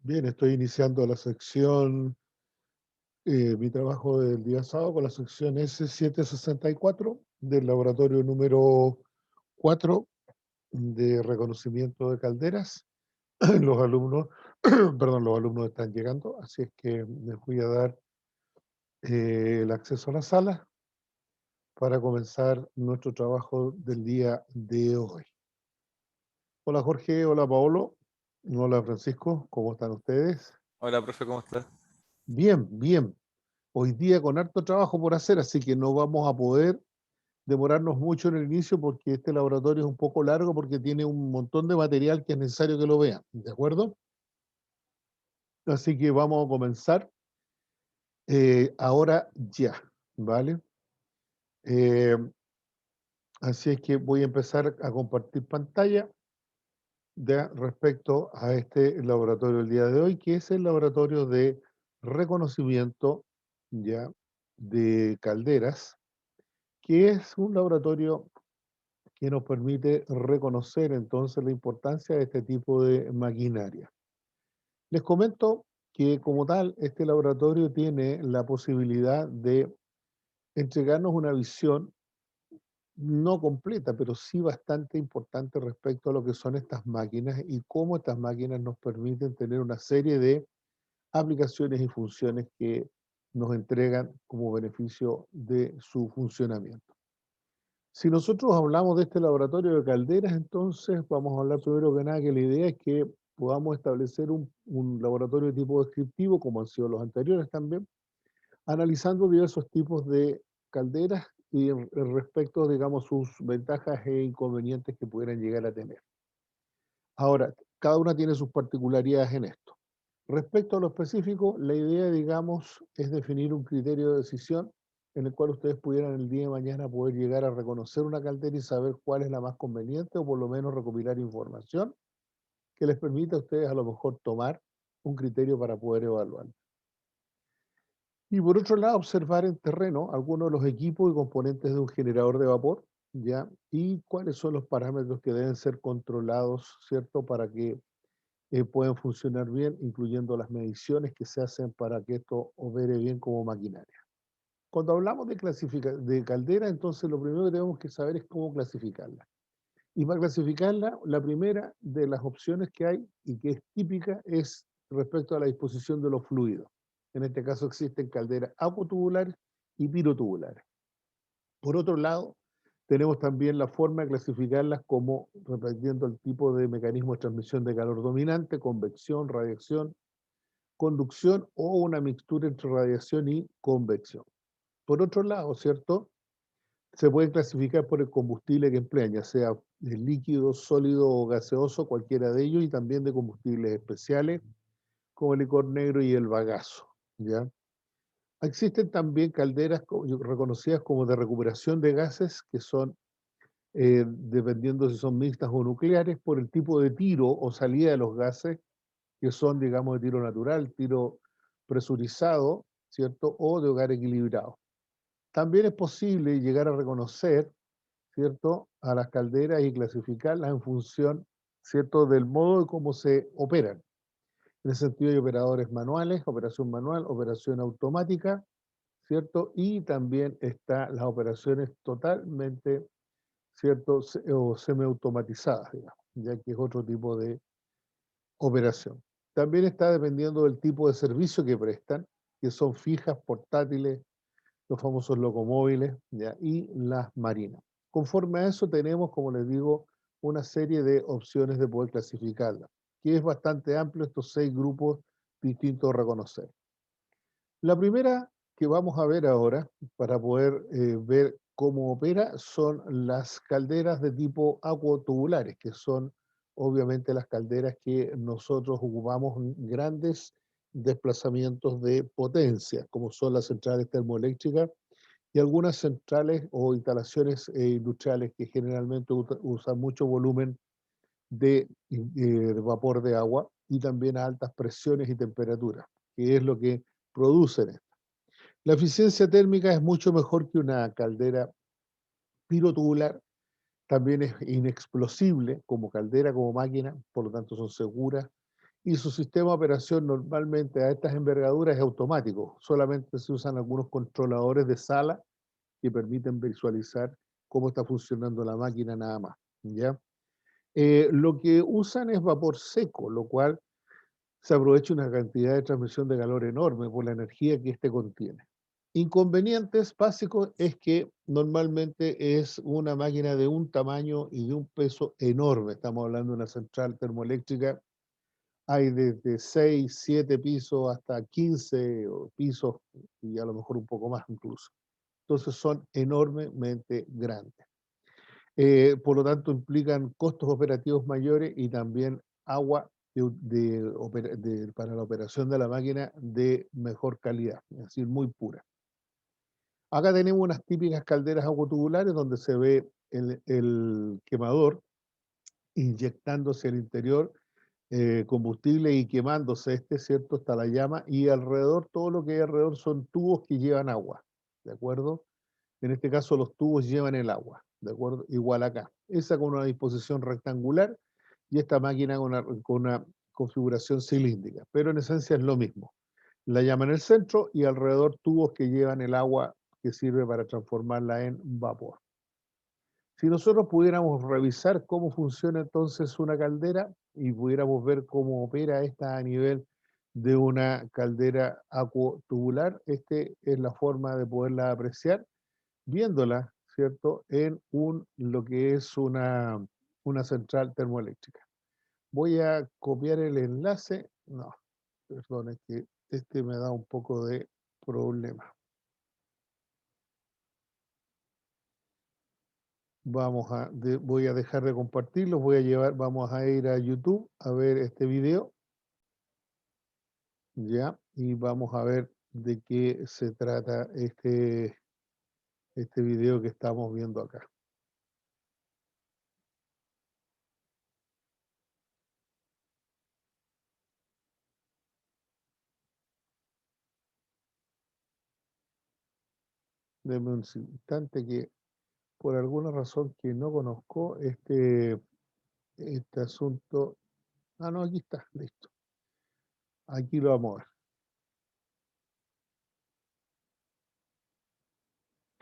Bien, estoy iniciando la sección, mi trabajo del día sábado con la sección S764 del laboratorio número 4 de reconocimiento de calderas. Los alumnos, perdón, los alumnos están llegando, así es que les voy a dar el acceso a la sala para comenzar nuestro trabajo del día de hoy. Hola Jorge, hola Paolo, hola Francisco, ¿cómo están ustedes? Hola, profe, ¿cómo estás? Bien, bien. Hoy día con harto trabajo por hacer, así que no vamos a poder demorarnos mucho en el inicio porque este laboratorio es un poco largo porque tiene un montón de material que es necesario que lo vean, ¿de acuerdo? Así que vamos a comenzar ahora ya, ¿vale? Eh, Así es que voy a empezar a compartir pantalla respecto a este laboratorio del día de hoy, que es el laboratorio de reconocimiento ya de calderas, que es un laboratorio que nos permite reconocer entonces la importancia de este tipo de maquinaria. Les comento que como tal, este laboratorio tiene la posibilidad de entregarnos una visión no completa, pero sí bastante importante respecto a lo que son estas máquinas y cómo estas máquinas nos permiten tener una serie de aplicaciones y funciones que nos entregan como beneficio de su funcionamiento. Si nosotros hablamos de este laboratorio de calderas, entonces vamos a hablar primero que nada que la idea es que podamos establecer un laboratorio de tipo descriptivo, como han sido los anteriores también, analizando diversos tipos de calderas y respecto, digamos, sus ventajas e inconvenientes que pudieran llegar a tener. Ahora, cada una tiene sus particularidades en esto. Respecto a lo específico, la idea, digamos, es definir un criterio de decisión en el cual ustedes pudieran el día de mañana poder llegar a reconocer una caldera y saber cuál es la más conveniente o por lo menos recopilar información que les permita a ustedes a lo mejor tomar un criterio para poder evaluar. Y por otro lado, observar en terreno algunos de los equipos y componentes de un generador de vapor, ¿ya? Y cuáles son los parámetros que deben ser controlados, ¿cierto? Para que pueden funcionar bien, incluyendo las mediciones que se hacen para que esto opere bien como maquinaria. Cuando hablamos de caldera, entonces lo primero que tenemos que saber es cómo clasificarla. Y para clasificarla, la primera de las opciones que hay y que es típica es respecto a la disposición de los fluidos. En este caso existen calderas apotubulares y pirotubulares. Por otro lado, tenemos también la forma de clasificarlas como dependiendo el tipo de mecanismo de transmisión de calor dominante, convección, radiación, conducción o una mixtura entre radiación y convección. Por otro lado, ¿cierto? Se pueden clasificar por el combustible que emplean, ya sea de líquido, sólido o gaseoso, cualquiera de ellos, y también de combustibles especiales, como el licor negro y el bagazo, ¿ya? Existen también calderas reconocidas como de recuperación de gases, que son, dependiendo si son mixtas o nucleares, por el tipo de tiro o salida de los gases, que son, digamos, de tiro natural, tiro presurizado, ¿cierto? O de hogar equilibrado. También es posible llegar a reconocer, ¿cierto?, a las calderas y clasificarlas en función, ¿cierto?, del modo de cómo se operan. En el sentido de operadores manuales, operación manual, operación automática, ¿cierto? Y también está las operaciones totalmente, ¿cierto?, o semiautomatizadas, digamos, ya que es otro tipo de operación. También está dependiendo del tipo de servicio que prestan, que son fijas, portátiles, los famosos locomóviles, ¿ya? Y las marinas. Conforme a eso tenemos, como les digo, una serie de opciones de poder clasificarla, que es bastante amplio estos 6 grupos distintos a reconocer. La primera que vamos a ver ahora, para poder ver cómo opera, son las calderas de tipo acuatubulares, que son obviamente las calderas que nosotros ocupamos en grandes desplazamientos de potencia, como son las centrales termoeléctricas y algunas centrales o instalaciones industriales que generalmente usan mucho volumen de vapor de agua y también a altas presiones y temperaturas, que es lo que producen esto. La eficiencia térmica es mucho mejor que una caldera pirotubular, también es inexplosible como caldera, como máquina, por lo tanto son seguras y su sistema de operación normalmente a estas envergaduras es automático. Solamente se usan algunos controladores de sala que permiten visualizar cómo está funcionando la máquina nada más, ¿ya? Lo que usan es vapor seco, lo cual se aprovecha una cantidad de transmisión de calor enorme por la energía que éste contiene. Inconvenientes básicos es que normalmente es una máquina de un tamaño y de un peso enorme. Estamos hablando de una central termoeléctrica. Hay desde 6, 7 pisos hasta 15 pisos y a lo mejor un poco más incluso. Entonces son enormemente grandes. Por lo tanto, implican costos operativos mayores y también agua para la operación de la máquina de mejor calidad, es decir, muy pura. Acá tenemos unas típicas calderas aguatubulares donde se ve el quemador inyectándose al interior combustible y quemándose ¿cierto? Hasta la llama y alrededor, todo lo que hay alrededor son tubos que llevan agua, ¿de acuerdo? En este caso los tubos llevan el agua, ¿de acuerdo? Igual acá. Esa con una disposición rectangular y esta máquina con una configuración cilíndrica, pero en esencia es lo mismo. La llama en el centro y alrededor tubos que llevan el agua que sirve para transformarla en vapor. Si nosotros pudiéramos revisar cómo funciona entonces una caldera y pudiéramos ver cómo opera esta a nivel de una caldera acuotubular, este es la forma de poderla apreciar viéndola, ¿cierto?, en lo que es una central termoeléctrica. Voy a copiar el enlace. No, perdón, es que este me da un poco de problema. Voy a dejar de compartirlo, vamos a ir a YouTube a ver este video, ya, y vamos a ver de qué se trata este video que estamos viendo acá. Denme un instante que por alguna razón que no conozco este asunto. Ah, no, aquí está, listo. Aquí lo vamos a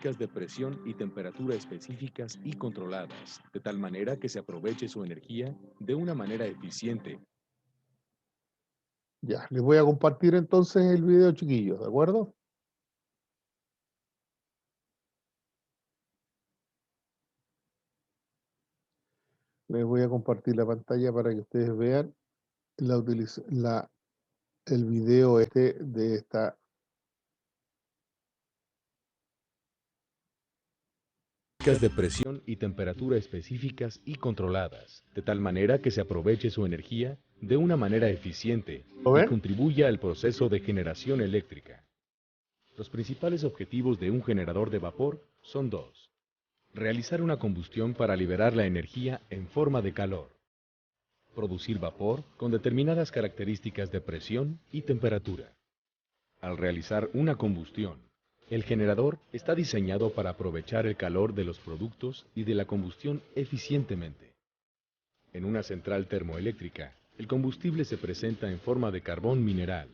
ver. De presión y temperatura específicas y controladas, de tal manera que se aproveche su energía de una manera eficiente. Ya, les voy a compartir entonces el video, chiquillos, ¿de acuerdo? Les voy a compartir la pantalla para que ustedes vean el video de esta. De presión y temperatura específicas y controladas, de tal manera que se aproveche su energía de una manera eficiente ¿Lo y ven? contribuya al proceso de generación eléctrica. Los principales objetivos de un generador de vapor son dos. Realizar una combustión para liberar la energía en forma de calor. Producir vapor con determinadas características de presión y temperatura. Al realizar una combustión, el generador está diseñado para aprovechar el calor de los productos y de la combustión eficientemente. En una central termoeléctrica, el combustible se presenta en forma de carbón mineral.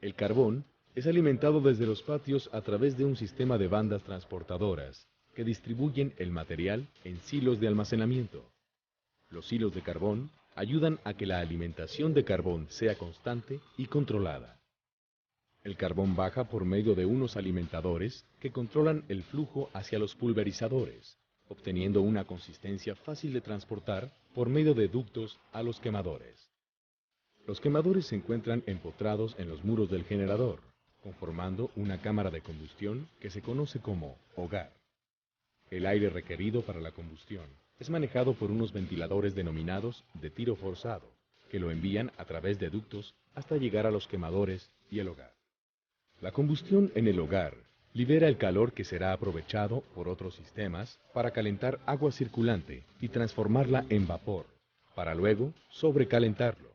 El carbón es alimentado desde los patios a través de un sistema de bandas transportadoras que distribuyen el material en silos de almacenamiento. Los silos de carbón ayudan a que la alimentación de carbón sea constante y controlada. El carbón baja por medio de unos alimentadores que controlan el flujo hacia los pulverizadores, obteniendo una consistencia fácil de transportar por medio de ductos a los quemadores. Los quemadores se encuentran empotrados en los muros del generador, conformando una cámara de combustión que se conoce como hogar. El aire requerido para la combustión es manejado por unos ventiladores denominados de tiro forzado, que lo envían a través de ductos hasta llegar a los quemadores y el hogar. La combustión en el hogar libera el calor que será aprovechado por otros sistemas para calentar agua circulante y transformarla en vapor, para luego sobrecalentarlo.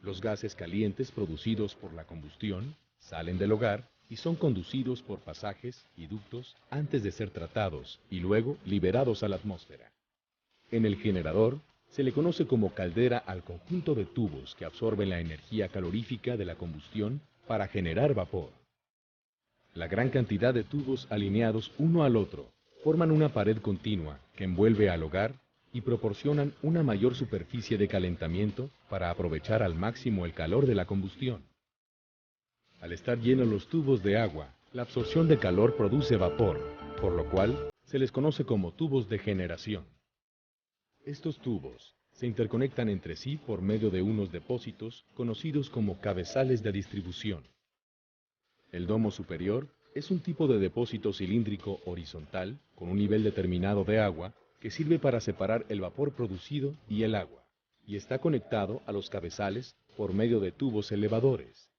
Los gases calientes producidos por la combustión salen del hogar y son conducidos por pasajes y ductos antes de ser tratados y luego liberados a la atmósfera. En el generador Se le conoce como caldera al conjunto de tubos que absorben la energía calorífica de la combustión para generar vapor. La gran cantidad de tubos alineados uno al otro forman una pared continua que envuelve al hogar y proporcionan una mayor superficie de calentamiento para aprovechar al máximo el calor de la combustión. Al estar llenos los tubos de agua, la absorción de calor produce vapor, por lo cual se les conoce como tubos de generación. Estos tubos se interconectan entre sí por medio de unos depósitos conocidos como cabezales de distribución. El domo superior es un tipo de depósito cilíndrico horizontal con un nivel determinado de agua que sirve para separar el vapor producido y el agua, y está conectado a los cabezales por medio de tubos elevadores.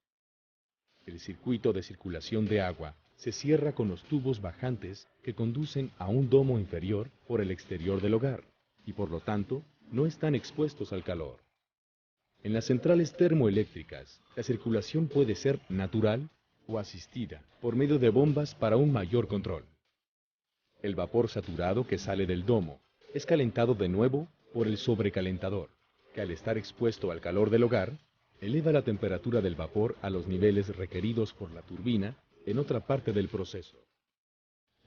El circuito de circulación de agua se cierra con los tubos bajantes que conducen a un domo inferior por el exterior del hogar, y por lo tanto no están expuestos al calor. En las centrales termoeléctricas, la circulación puede ser natural o asistida por medio de bombas para un mayor control. El vapor saturado que sale del domo es calentado de nuevo por el sobrecalentador, que al estar expuesto al calor del hogar, eleva la temperatura del vapor a los niveles requeridos por la turbina en otra parte del proceso.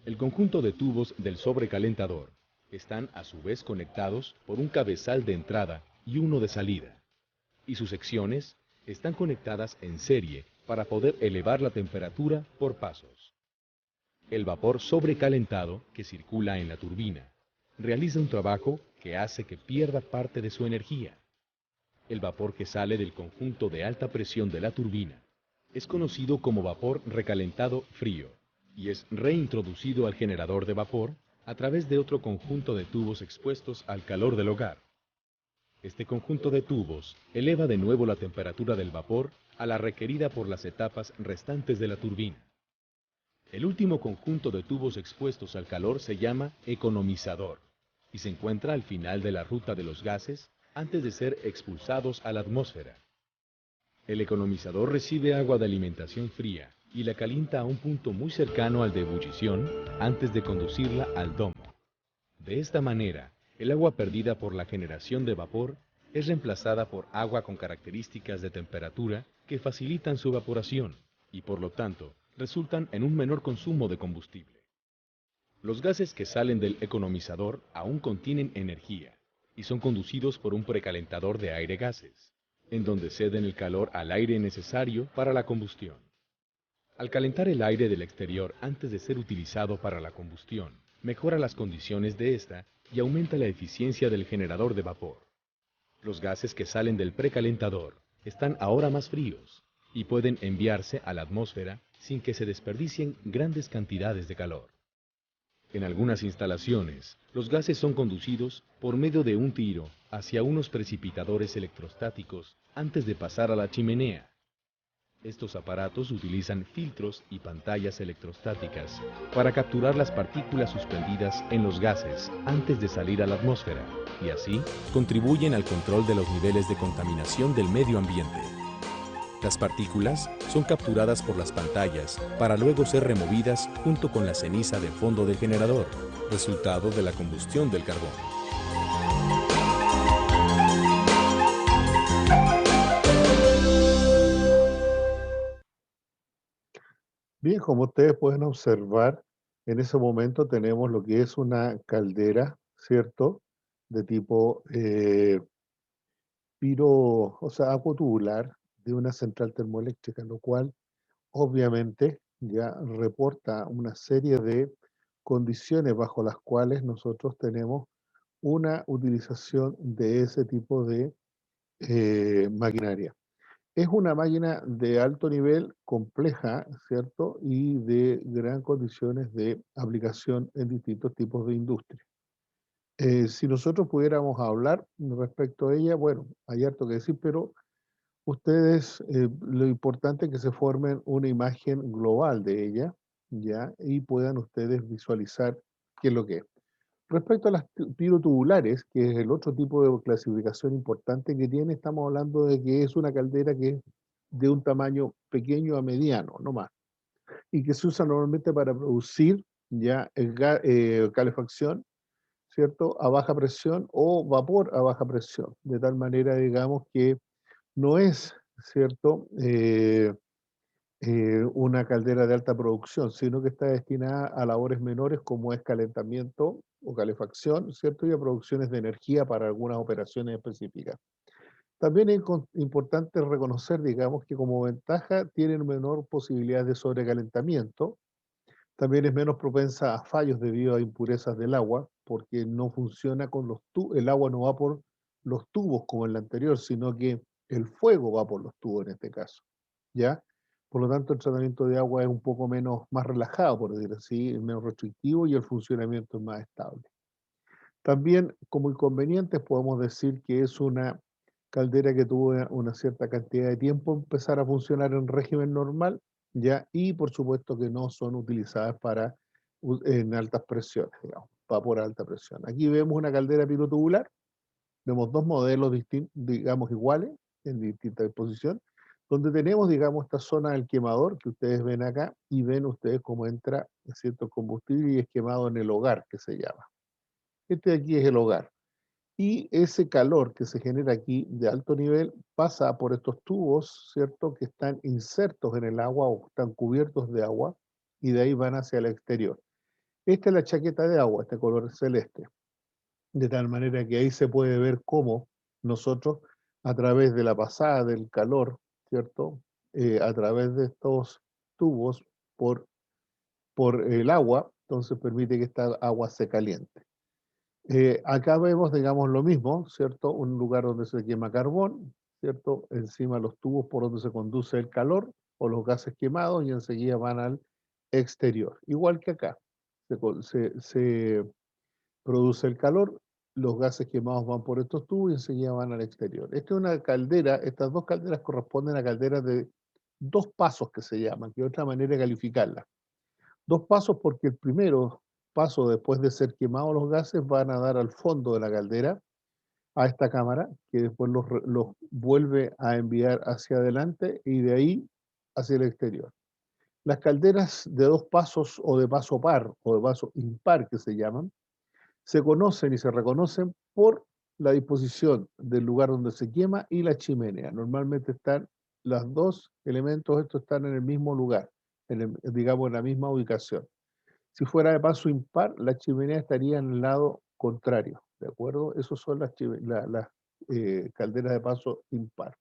El conjunto de tubos del sobrecalentador están a su vez conectados por un cabezal de entrada y uno de salida, y sus secciones están conectadas en serie para poder elevar la temperatura por pasos. El vapor sobrecalentado que circula en la turbina realiza un trabajo que hace que pierda parte de su energía. El vapor que sale del conjunto de alta presión de la turbina es conocido como vapor recalentado frío y es reintroducido al generador de vapor a través de otro conjunto de tubos expuestos al calor del hogar. Este conjunto de tubos eleva de nuevo la temperatura del vapor a la requerida por las etapas restantes de la turbina. El último conjunto de tubos expuestos al calor se llama economizador y se encuentra al final de la ruta de los gases antes de ser expulsados a la atmósfera. El economizador recibe agua de alimentación fría y la calienta a un punto muy cercano al de ebullición antes de conducirla al domo. De esta manera, el agua perdida por la generación de vapor es reemplazada por agua con características de temperatura que facilitan su evaporación y por lo tanto resultan en un menor consumo de combustible. Los gases que salen del economizador aún contienen energía y son conducidos por un precalentador de aire gases, en donde ceden el calor al aire necesario para la combustión. Al calentar el aire del exterior antes de ser utilizado para la combustión, mejora las condiciones de esta y aumenta la eficiencia del generador de vapor. Los gases que salen del precalentador están ahora más fríos y pueden enviarse a la atmósfera sin que se desperdicien grandes cantidades de calor. En algunas instalaciones, los gases son conducidos por medio de un tiro hacia unos precipitadores electrostáticos antes de pasar a la chimenea. Estos aparatos utilizan filtros y pantallas electrostáticas para capturar las partículas suspendidas en los gases antes de salir a la atmósfera y así contribuyen al control de los niveles de contaminación del medio ambiente. Las partículas son capturadas por las pantallas para luego ser removidas junto con la ceniza del fondo del generador, resultado de la combustión del carbón. Bien, como ustedes pueden observar, en ese momento tenemos lo que es una caldera, ¿cierto? De tipo o sea, agua tubular de una central termoeléctrica, lo cual obviamente ya reporta una serie de condiciones bajo las cuales nosotros tenemos una utilización de ese tipo de maquinaria. Es una máquina de alto nivel, compleja, ¿cierto? Y de gran condiciones de aplicación en distintos tipos de industria. Si nosotros pudiéramos hablar respecto a ella, bueno, hay harto que decir, pero ustedes, lo importante es que se formen una imagen global de ella, ¿ya? Y puedan ustedes visualizar qué es lo que es. Respecto a las pirotubulares, que es el otro tipo de clasificación importante que tiene, estamos hablando de que es una caldera que es de un tamaño pequeño a mediano, no más, y que se usa normalmente para producir ya calefacción, ¿cierto? A baja presión o vapor a baja presión, de tal manera, digamos, que no es, ¿cierto? Una caldera de alta producción, sino que está destinada a labores menores como es calentamiento o calefacción, ¿cierto? Y a producciones de energía para algunas operaciones específicas. También es importante reconocer, digamos, que como ventaja tienen menor posibilidad de sobrecalentamiento. También es menos propensa a fallos debido a impurezas del agua, porque no funciona con los tubos, el agua no va por los tubos como en la anterior, sino que el fuego va por los tubos en este caso, ¿ya? Por lo tanto, el tratamiento de agua es un poco menos, más relajado, por decir así, es menos restrictivo y el funcionamiento es más estable. También, como inconvenientes, podemos decir que es una caldera que tuvo una cierta cantidad de tiempo empezar a funcionar en régimen normal, ¿ya? Y por supuesto que no son utilizadas para en altas presiones, digamos, vapor a alta presión. Aquí vemos una caldera pirotubular, vemos dos modelos distintos, digamos iguales, en distinta disposición, donde tenemos, digamos, esta zona del quemador que ustedes ven acá y ven ustedes cómo entra cierto combustible y es quemado en el hogar, que se llama. Este de aquí es el hogar. Y ese calor que se genera aquí de alto nivel pasa por estos tubos, ¿cierto? Que están insertos en el agua o están cubiertos de agua y de ahí van hacia el exterior. Esta es la chaqueta de agua, este color celeste. De tal manera que ahí se puede ver cómo nosotros, a través de la pasada del calor, ¿cierto? A través de estos tubos por el agua, entonces permite que esta agua se caliente. Acá vemos, digamos, lo mismo, ¿cierto? Un lugar donde se quema carbón, ¿cierto? Encima los tubos por donde se conduce el calor o los gases quemados y enseguida van al exterior. Igual que acá, se produce el calor, los gases quemados van por estos tubos y enseguida van al exterior. Esta es una caldera, estas dos calderas corresponden a calderas de dos pasos que se llaman, que es otra manera de calificarlas. Dos pasos porque el primero paso, después de ser quemados los gases, van a dar al fondo de la caldera, a esta cámara, que después los vuelve a enviar hacia adelante y de ahí hacia el exterior. Las calderas de dos pasos o de paso par o de paso impar que se llaman, se conocen y se reconocen por la disposición del lugar donde se quema y la chimenea. Normalmente están los dos elementos, estos están en el mismo lugar, digamos en la misma ubicación. Si fuera de paso impar, la chimenea estaría en el lado contrario, ¿de acuerdo? Esas son las calderas de paso impar.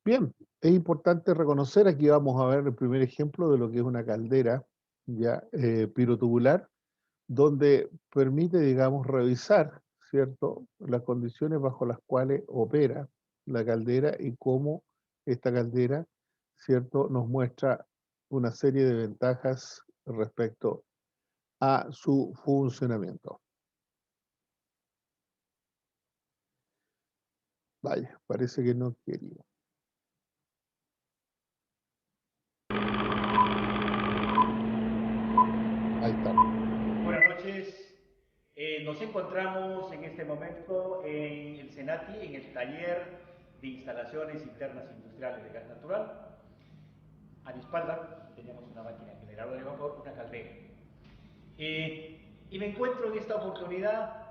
Bien, es importante reconocer, aquí vamos a ver el primer ejemplo de lo que es una caldera ya pirotubular, donde permite, digamos, revisar, ¿cierto?, las condiciones bajo las cuales opera la caldera y cómo esta caldera, ¿cierto?, nos muestra una serie de ventajas respecto a su funcionamiento. Vaya, parece que no quería. Ahí está. Buenas noches. Nos encontramos en este momento en el CENATI, en el taller de instalaciones internas industriales de gas natural. A mi espalda tenemos una máquina generadora de vapor, una caldera. Y me encuentro en esta oportunidad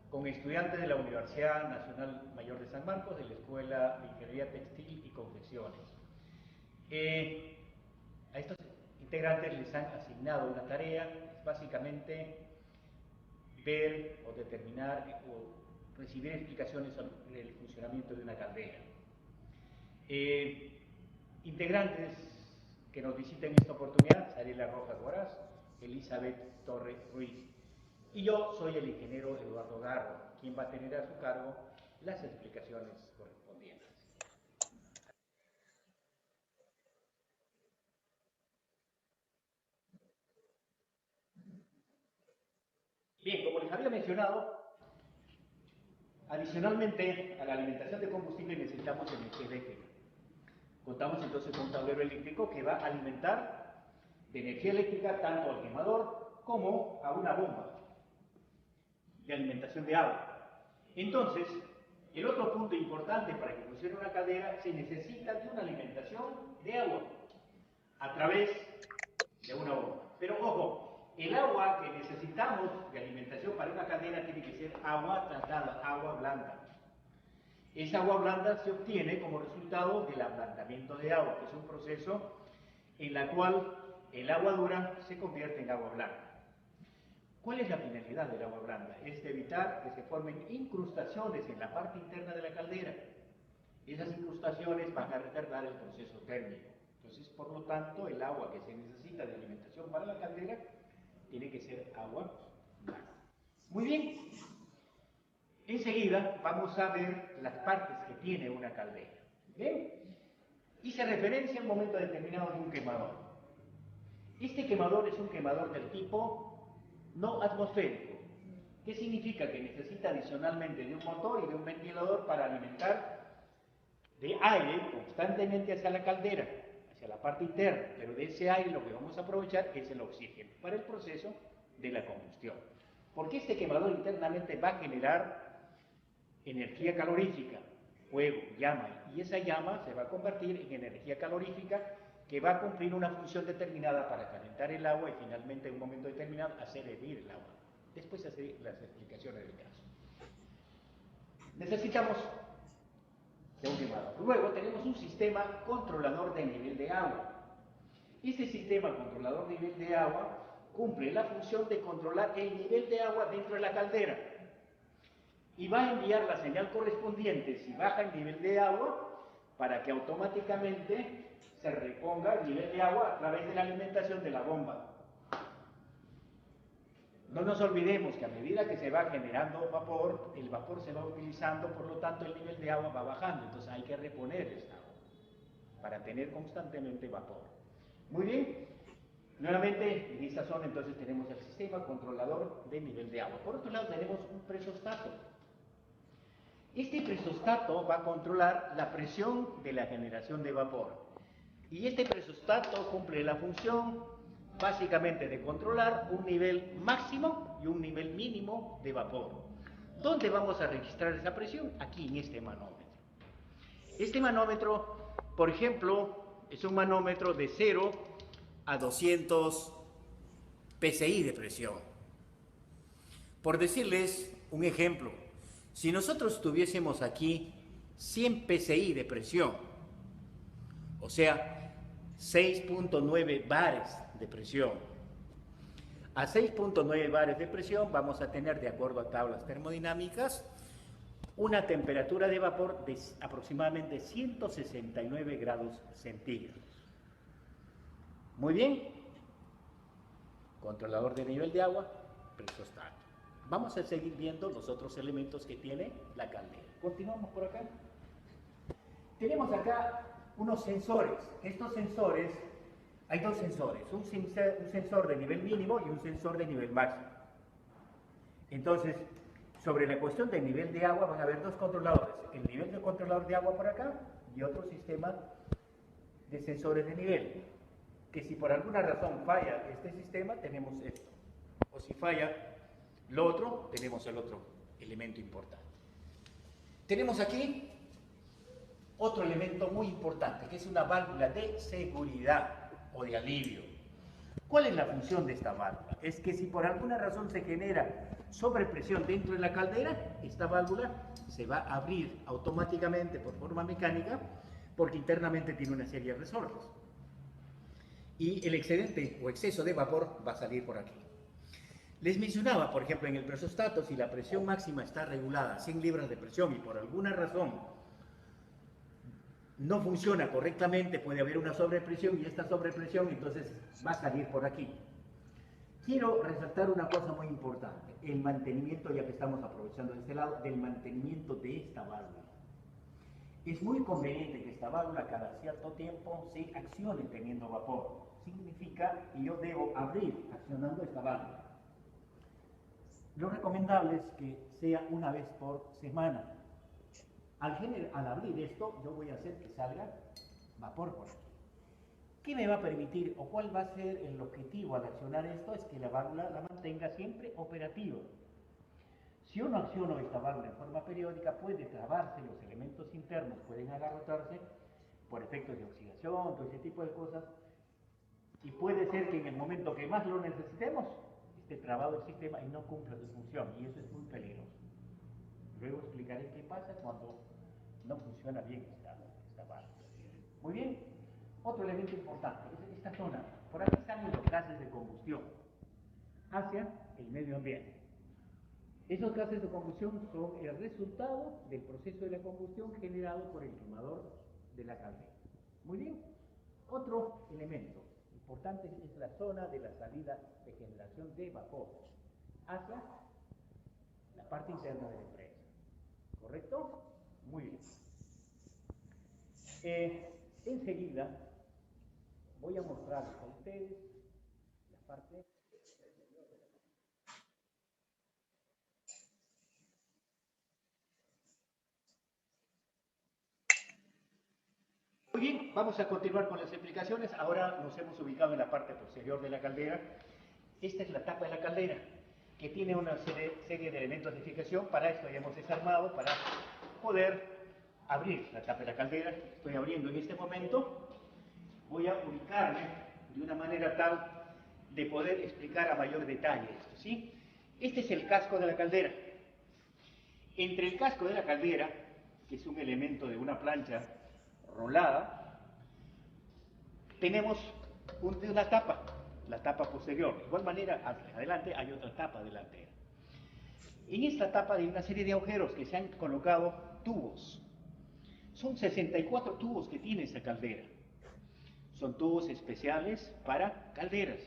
con estudiantes de la Universidad Nacional Mayor de San Marcos, de la Escuela de Ingeniería Textil y Confecciones. A estos integrantes les han asignado una tarea, básicamente ver o determinar o recibir explicaciones sobre el funcionamiento de una caldera. Integrantes que nos visiten en esta oportunidad, Sarela Rojas Guaraz, Elizabeth Torres Ruiz, y yo soy el ingeniero Eduardo Garro, quien va a tener a su cargo las explicaciones correspondientes. Bien, como les había mencionado, adicionalmente a la alimentación de combustible necesitamos energía eléctrica. Contamos entonces con un tablero eléctrico que va a alimentar de energía eléctrica tanto al quemador como a una bomba de alimentación de agua. Entonces, el otro punto importante para que funcione una caldera, se necesita de una alimentación de agua a través de una bomba. Pero ojo, el agua que necesitamos de alimentación para una caldera tiene que ser agua tratada, agua blanda. Esa agua blanda se obtiene como resultado del ablandamiento de agua, que es un proceso en la cual el agua dura se convierte en agua blanda. ¿Cuál es la finalidad del agua blanda? Es evitar que se formen incrustaciones en la parte interna de la caldera. Esas incrustaciones van a retardar el proceso térmico. Entonces, por lo tanto, el agua que se necesita de alimentación para la caldera tiene que ser agua blanda. Muy bien. Enseguida vamos a ver las partes que tiene una caldera. ¿Bien? Hice referencia a un momento determinado de un quemador. Este quemador es un quemador del tipo no atmosférico. ¿Qué significa? Que necesita adicionalmente de un motor y de un ventilador para alimentar de aire constantemente hacia la caldera, hacia la parte interna, pero de ese aire lo que vamos a aprovechar es el oxígeno para el proceso de la combustión. Porque este quemador internamente va a generar energía calorífica, fuego, llama, y esa llama se va a convertir en energía calorífica que va a cumplir una función determinada para calentar el agua y finalmente en un momento determinado hacer hervir el agua. Después hacer las explicaciones del caso. Necesitamos de un quemador. Luego tenemos un sistema controlador de nivel de agua. Este sistema controlador de nivel de agua cumple la función de controlar el nivel de agua dentro de la caldera y va a enviar la señal correspondiente si baja el nivel de agua para que automáticamente se reponga el nivel de agua a través de la alimentación de la bomba. No nos olvidemos que a medida que se va generando vapor, el vapor se va utilizando, por lo tanto el nivel de agua va bajando, entonces hay que reponer esta agua para tener constantemente vapor. Muy bien, nuevamente en esta zona entonces tenemos el sistema controlador de nivel de agua. Por otro lado tenemos un presostato. Este presostato va a controlar la presión de la generación de vapor. Y este presostato cumple la función básicamente de controlar un nivel máximo y un nivel mínimo de vapor. ¿Dónde vamos a registrar esa presión? Aquí en este manómetro. Este manómetro, por ejemplo, es un manómetro de 0 a 200 psi de presión. Por decirles un ejemplo, si nosotros tuviésemos aquí 100 psi de presión, o sea, 6.9 bares de presión, a 6.9 bares de presión vamos a tener, de acuerdo a tablas termodinámicas, una temperatura de vapor de aproximadamente 169 grados centígrados. Muy bien, controlador de nivel de agua, presostato. Vamos a seguir viendo los otros elementos que tiene la caldera. Continuamos por acá. Tenemos acá unos sensores. Estos sensores, hay dos sensores, un sensor de nivel mínimo y un sensor de nivel máximo. Entonces, sobre la cuestión del nivel de agua van a haber dos controladores, el nivel de controlador de agua por acá y otro sistema de sensores de nivel, que si por alguna razón falla este sistema, tenemos esto, o si falla lo otro, tenemos el otro elemento importante. Tenemos aquí otro elemento muy importante, que es una válvula de seguridad o de alivio. ¿Cuál es la función de esta válvula? Es que si por alguna razón se genera sobrepresión dentro de la caldera, esta válvula se va a abrir automáticamente por forma mecánica, porque internamente tiene una serie de resortes. Y el excedente o exceso de vapor va a salir por aquí. Les mencionaba, por ejemplo, en el presostato, si la presión máxima está regulada a 100 libras de presión y por alguna razón no funciona correctamente, puede haber una sobrepresión y esta sobrepresión entonces va a salir por aquí. Quiero resaltar una cosa muy importante, el mantenimiento, ya que estamos aprovechando de este lado, del mantenimiento de esta válvula. Es muy conveniente que esta válvula cada cierto tiempo se accione teniendo vapor. Significa que yo debo abrir accionando esta válvula. Lo recomendable es que sea una vez por semana. Al abrir esto, yo voy a hacer que salga vapor por aquí. ¿Qué me va a permitir o cuál va a ser el objetivo al accionar esto? Es que la válvula la mantenga siempre operativa. Si yo no acciono esta válvula en forma periódica, puede trabarse, los elementos internos pueden agarrotarse por efectos de oxidación, todo ese tipo de cosas, Y puede ser que en el momento que más lo necesitemos, esté trabado el sistema y no cumpla su función, y eso es muy peligroso. Luego explicaré qué pasa cuando no funciona bien esta válvula. Muy bien, otro elemento importante es esta zona. Por aquí salen los gases de combustión hacia el medio ambiente. Esos gases de combustión son el resultado del proceso de la combustión generado por el quemador de la caldera. Muy bien, otro elemento importante es la zona de la salida de generación de vapor hacia la parte interna de la empresa. ¿Correcto? Muy bien. Enseguida voy a mostrarles a ustedes la parte. Muy bien, vamos a continuar con las explicaciones. Ahora nos hemos ubicado en la parte posterior de la caldera. Esta es la tapa de la caldera, que tiene una serie de elementos de fijación. Para esto ya hemos desarmado, para poder abrir la tapa de la caldera. Estoy abriendo en este momento. Voy a ubicarme de una manera tal de poder explicar a mayor detalle esto, ¿sí? Este es el casco de la caldera. Entre el casco de la caldera, que es un elemento de una plancha rolada, tenemos una tapa, la tapa posterior. De igual manera, hacia adelante hay otra tapa delantera. En esta tapa hay una serie de agujeros que se han colocado tubos. Son 64 tubos que tiene esta caldera. Son tubos especiales para calderas.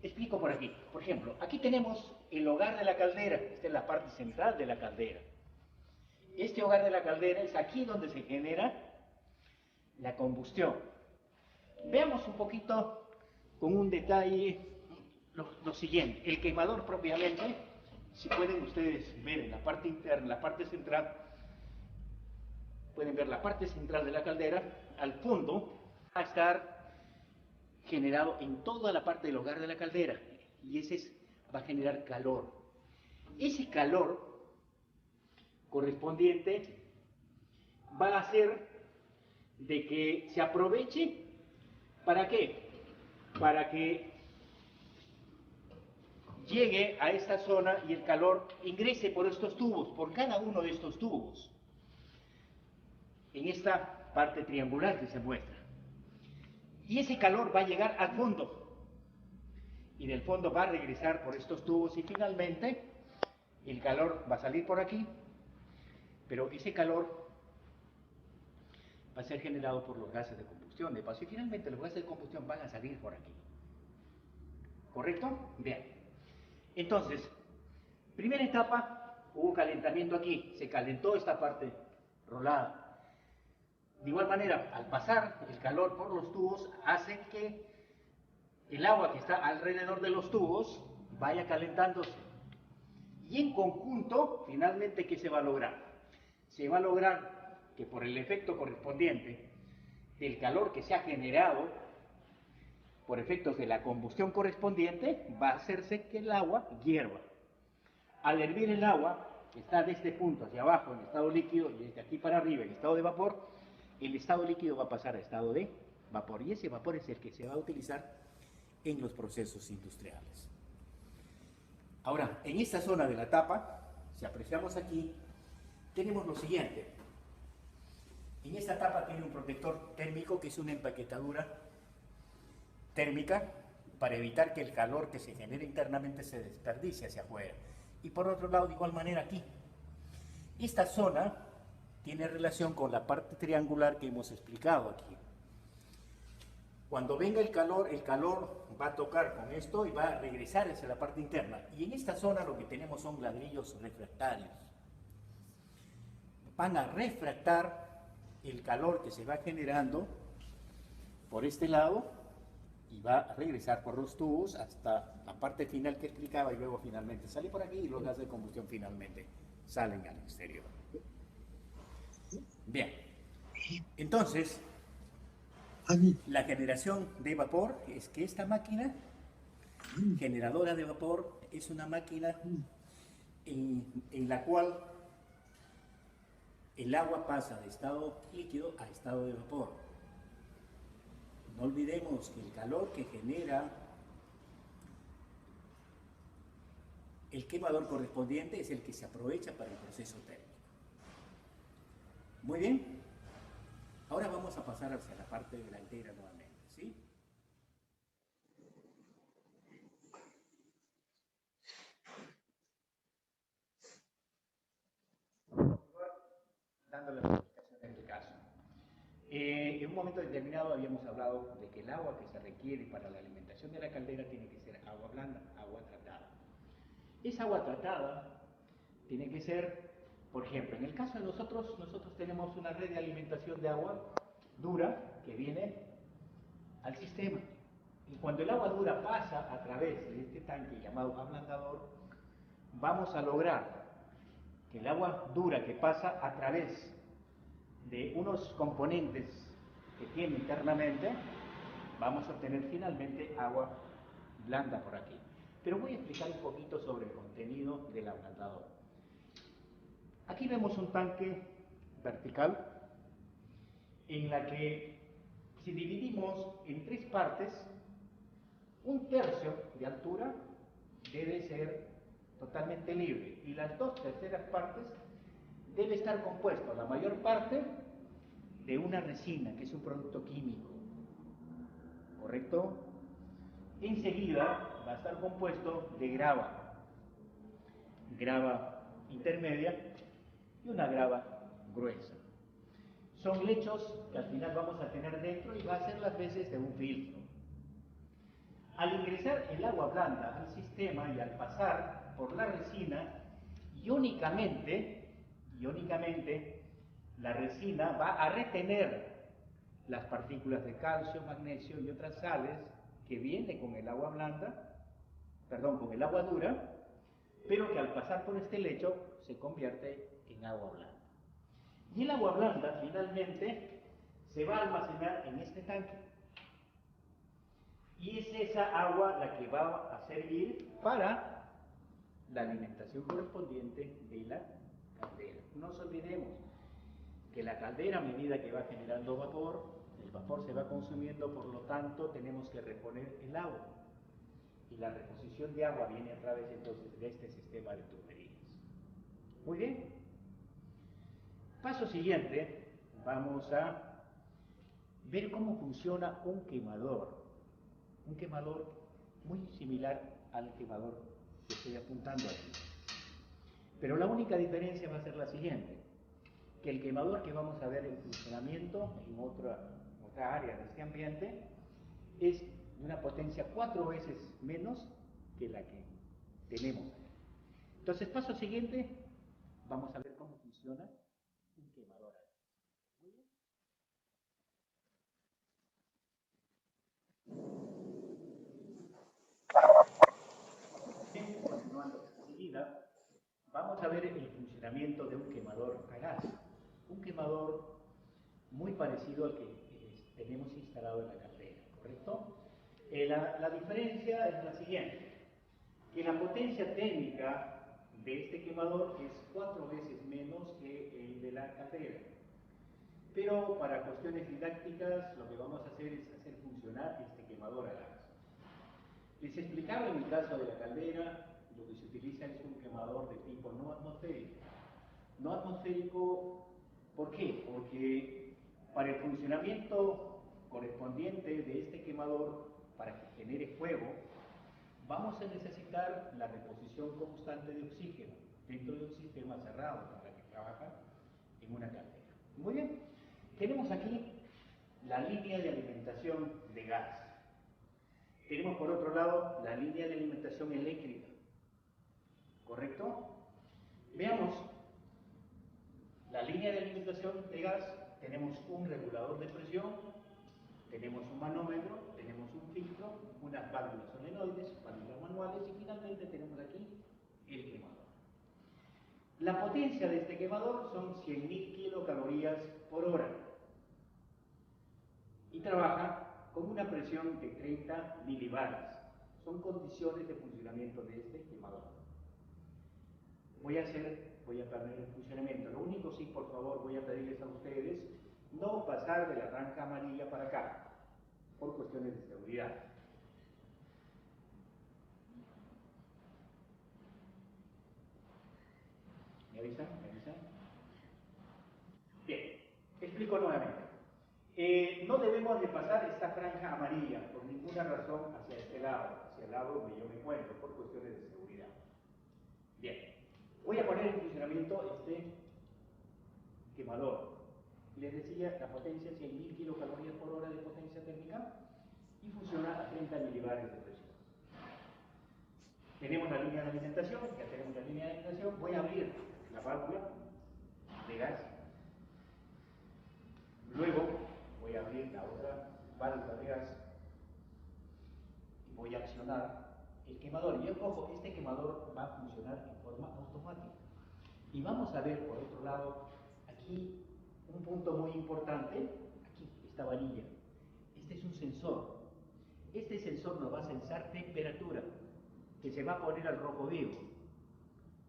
Explico por aquí. Por ejemplo, aquí tenemos el hogar de la caldera. Esta es la parte central de la caldera. Este hogar de la caldera es aquí donde se genera la combustión. Veamos un poquito con un detalle lo siguiente. El quemador propiamente, si pueden ustedes ver en la parte interna, la parte central, pueden ver la parte central de la caldera, al fondo va a estar generado en toda la parte del hogar de la caldera, y va a generar calor. Ese calor correspondiente va a hacer de que se aproveche. ¿Para qué? Para que llegue a esta zona y el calor ingrese por estos tubos, por cada uno de estos tubos, en esta parte triangular que se muestra. Y ese calor va a llegar al fondo, y del fondo va a regresar por estos tubos, y finalmente el calor va a salir por aquí, pero ese calor va a ser generado por los gases de combustión de paso, y finalmente los gases de combustión van a salir por aquí. ¿Correcto? Bien. Entonces, primera etapa, hubo calentamiento aquí, se calentó esta parte rolada. De igual manera, al pasar el calor por los tubos, hace que el agua que está alrededor de los tubos vaya calentándose. Y en conjunto, finalmente, ¿qué se va a lograr? Se va a lograr que por el efecto correspondiente del calor que se ha generado por efectos de la combustión correspondiente, va a hacerse que el agua hierva. Al hervir el agua, que está de este punto hacia abajo en estado líquido y desde aquí para arriba en estado de vapor, el estado líquido va a pasar a estado de vapor, y ese vapor es el que se va a utilizar en los procesos industriales. Ahora, en esta zona de la tapa, si apreciamos aquí, tenemos lo siguiente. En esta tapa tiene un protector térmico, que es una empaquetadura térmica para evitar que el calor que se genere internamente se desperdicie hacia afuera. Y por otro lado, de igual manera aquí, esta zona tiene relación con la parte triangular que hemos explicado aquí. Cuando venga el calor va a tocar con esto y va a regresar hacia la parte interna. Y en esta zona lo que tenemos son ladrillos refractarios. Van a refractar el calor que se va generando por este lado y va a regresar por los tubos hasta la parte final que explicaba, y luego finalmente sale por aquí y los gases de combustión finalmente salen al exterior. Bien, entonces la generación de vapor es que esta máquina generadora de vapor es una máquina en la cual el agua pasa de estado líquido a estado de vapor. No olvidemos que el calor que genera el quemador correspondiente es el que se aprovecha para el proceso térmico. Muy bien, ahora vamos a pasar hacia la parte delantera nuevamente, ¿sí? Dando la explicación en el caso. En un momento determinado habíamos hablado de que el agua que se requiere para la alimentación de la caldera tiene que ser agua blanda, agua tratada. Esa agua tratada tiene que ser, por ejemplo, en el caso de nosotros tenemos una red de alimentación de agua dura que viene al sistema. Y cuando el agua dura pasa a través de este tanque llamado ablandador, vamos a lograr que el agua dura que pasa a través de unos componentes que tiene internamente, vamos a obtener finalmente agua blanda por aquí. Pero voy a explicar un poquito sobre el contenido del ablandador. Aquí vemos un tanque vertical en la que si dividimos en tres partes, un tercio de altura debe ser totalmente libre y las dos terceras partes debe estar compuesto, la mayor parte, de una resina, que es un producto químico, ¿correcto? Enseguida va a estar compuesto de grava intermedia y una grava gruesa. Son lechos que al final vamos a tener dentro y va a ser las veces de un filtro. Al ingresar el agua blanda al sistema y al pasar por la resina, iónicamente, la resina va a retener las partículas de calcio, magnesio y otras sales que viene con el agua con el agua dura, pero que al pasar por este lecho se convierte en agua blanda. Y el agua blanda finalmente se va a almacenar en este tanque. Y es esa agua la que va a servir para la alimentación correspondiente de la caldera. No nos olvidemos que la caldera, a medida que va generando vapor, el vapor se va consumiendo, por lo tanto tenemos que reponer el agua. Y la reposición de agua viene a través entonces de este sistema de tuberías. Muy bien. Paso siguiente, vamos a ver cómo funciona un quemador. Un quemador muy similar al quemador que estoy apuntando aquí. Pero la única diferencia va a ser la siguiente, que el quemador que vamos a ver en funcionamiento en otra área de este ambiente es de una potencia 4 veces menos que la que tenemos aquí. Entonces, paso siguiente, vamos a ver cómo funciona un quemador aquí. Muy bien. Continuando enseguida, vamos a ver el funcionamiento de un quemador a gas. Un quemador muy parecido al que tenemos instalado en la caldera, ¿correcto? La diferencia es la siguiente, que la potencia térmica de este quemador es 4 veces menos que el de la caldera. Pero para cuestiones didácticas lo que vamos a hacer es hacer funcionar este quemador a gas. Les explicaba en el caso de la caldera, lo que se utiliza es un quemador de tipo no atmosférico. No atmosférico, ¿por qué? Porque para el funcionamiento correspondiente de este quemador, para que genere fuego, vamos a necesitar la reposición constante de oxígeno dentro de un sistema cerrado para que trabaja en una caldera. Muy bien, tenemos aquí la línea de alimentación de gas. Tenemos por otro lado la línea de alimentación eléctrica, ¿correcto? Veamos, la línea de alimentación de gas, tenemos un regulador de presión, tenemos un manómetro, tenemos un filtro, unas válvulas solenoides, válvulas manuales y finalmente tenemos aquí el quemador. La potencia de este quemador son 100.000 kilocalorías por hora y trabaja con una presión de 30 milibares. Son condiciones de funcionamiento de este quemador. Voy a perder el funcionamiento. Lo único sí, por favor, voy a pedirles a ustedes no pasar de la ranca amarilla para acá. por cuestiones de seguridad. ¿Me avisan? ¿Me avisan? Bien, explico nuevamente. No debemos de pasar esta franja amarilla por ninguna razón hacia este lado, hacia el lado donde yo me encuentro, por cuestiones de seguridad. Bien, voy a poner en funcionamiento este quemador. Les decía, la potencia es 100.000 kilocalorías por hora de potencia térmica y funciona a 30 milibarios de presión. Tenemos la línea de alimentación, ya tenemos la línea de alimentación. Voy a abrir la válvula de gas. Luego voy a abrir la otra válvula de gas y voy a accionar el quemador. Y ojo, este quemador va a funcionar en forma automática. Y vamos a ver por otro lado, aquí un punto muy importante, aquí esta varilla. Este es un sensor. Este sensor nos va a sensar temperatura, que se va a poner al rojo vivo,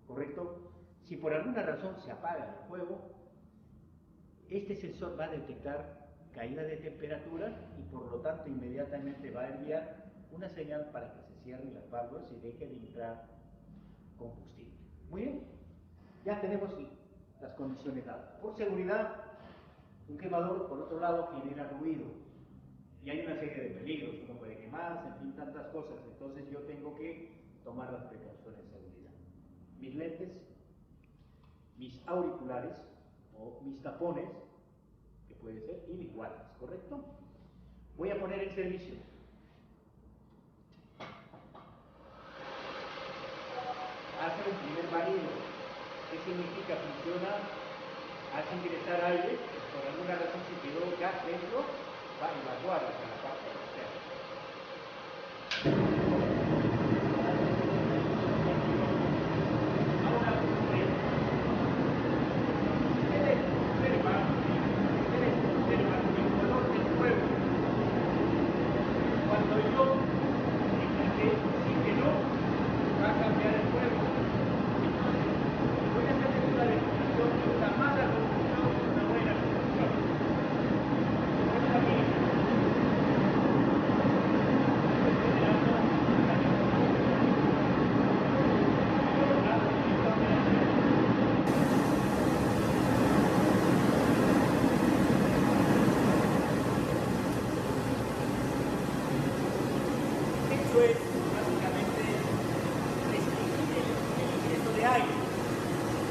¿correcto? Si por alguna razón se apaga el fuego, este sensor va a detectar caída de temperatura y por lo tanto inmediatamente va a enviar una señal para que se cierren las válvulas y deje de entrar combustible. Muy bien, ya tenemos las condiciones dadas. Por seguridad, un quemador, por otro lado, genera ruido y hay una serie de peligros, uno puede quemarse, en fin, tantas cosas. Entonces yo tengo que tomar las precauciones de seguridad. Mis lentes, mis auriculares o mis tapones, que puede ser, y mis guantes, ¿correcto? Voy a poner en servicio. Hace un primer barrido. ¿Qué significa? Funciona, hace ingresar aire, por alguna razón se quedó gas dentro, va a evacuar hacia la parte externa. Ahora, observan el color del fuego. Cuando yo indique sí que no, va a cambiar el fuego. Entonces, voy a hacer una demostración de una mala conducción y una buena conducción. Esta misma. Eso es básicamente el ingreso de aire.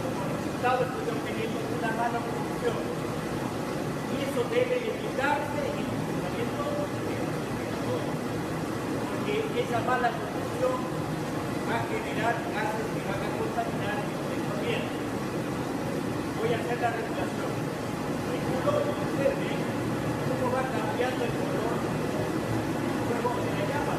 Como resultado estoy obteniendo una mala conducción. Y eso debe evitarse en el funcionamiento del generador. Porque esa mala conducción va a generar gases que van a contaminar el medio ambiente. Voy a hacer la regulación. Regulo y observe cómo va cambiando el color del fuego de la llama.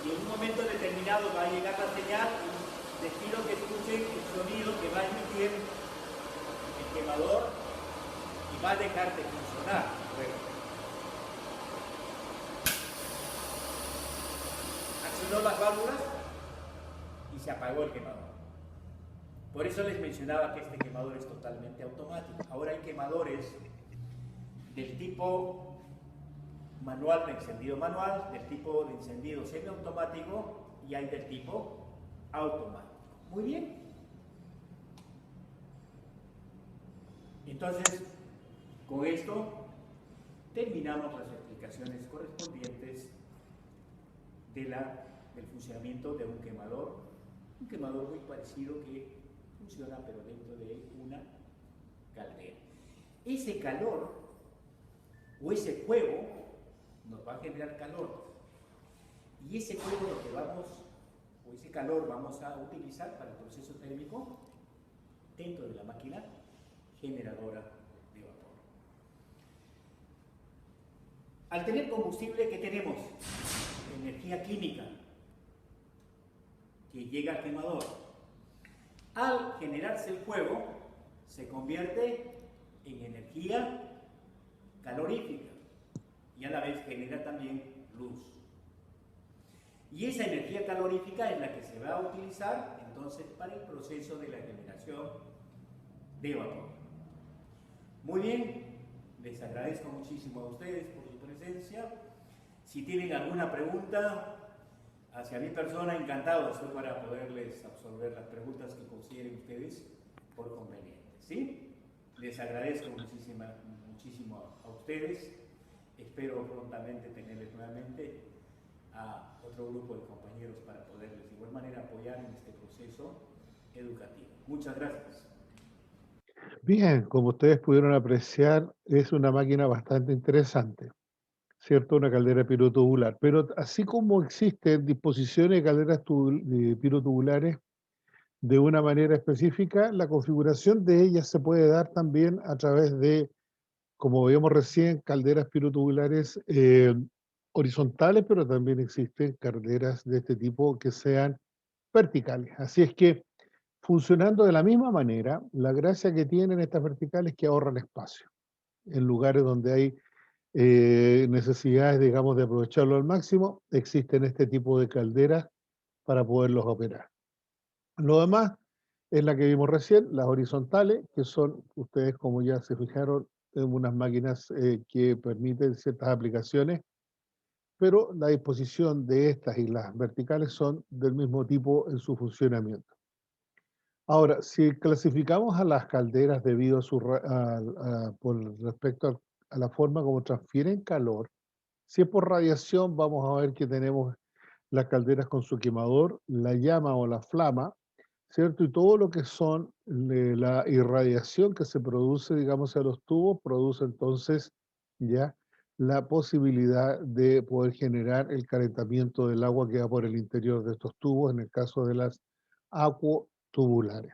Y en un momento determinado va a llegar la señal y les pido que escuchen el sonido que va a emitir el quemador y va a dejar de funcionar. Accionó las válvulas y se apagó el quemador. Por eso les mencionaba que este quemador es totalmente automático. Ahora hay quemadores del tipo manual, de encendido manual, del tipo de encendido semiautomático y hay del tipo automático. Muy bien. Entonces, con esto terminamos las explicaciones correspondientes del funcionamiento de un quemador Un quemador muy parecido que funciona pero dentro de una caldera. Ese calor o ese fuego nos va a generar calor. Y ese fuego lo que vamos, o ese calor vamos a utilizar para el proceso térmico dentro de la máquina generadora de vapor. Al tener combustible, ¿qué tenemos? Energía química que llega al quemador. Al generarse el fuego, se convierte en energía calorífica y a la vez genera también luz. Y esa energía calorífica es la que se va a utilizar entonces para el proceso de la generación de vapor. Muy bien, les agradezco muchísimo a ustedes por su presencia. Si tienen alguna pregunta hacia mi persona, encantado estoy para poderles absorber las preguntas que consideren ustedes por convenientes. ¿Sí? Les agradezco muchísimo a ustedes. Espero prontamente tenerles nuevamente a otro grupo de compañeros para poderles de igual manera apoyar en este proceso educativo. Muchas gracias. Bien, como ustedes pudieron apreciar, es una máquina bastante interesante, ¿cierto? Una caldera pirotubular. Pero así como existen disposiciones de calderas pirotubulares de una manera específica, la configuración de ellas se puede dar también a través de, como veíamos recién, calderas pirotubulares horizontales, pero también existen calderas de este tipo que sean verticales. Así es que, funcionando de la misma manera, la gracia que tienen estas verticales es que ahorran espacio en lugares donde hay necesidades, digamos, de aprovecharlo al máximo, existen este tipo de calderas para poderlos operar. Lo demás es la que vimos recién, las horizontales, que son, ustedes como ya se fijaron, unas máquinas que permiten ciertas aplicaciones, pero la disposición de estas y las verticales son del mismo tipo en su funcionamiento. Ahora, si clasificamos a las calderas debido a por respecto a la forma como transfieren calor, si es por radiación, vamos a ver que tenemos las calderas con su quemador, la llama o la flama, ¿cierto? Y todo lo que son la irradiación que se produce, digamos, a los tubos, produce entonces ya la posibilidad de poder generar el calentamiento del agua que va por el interior de estos tubos, en el caso de las acuatubulares.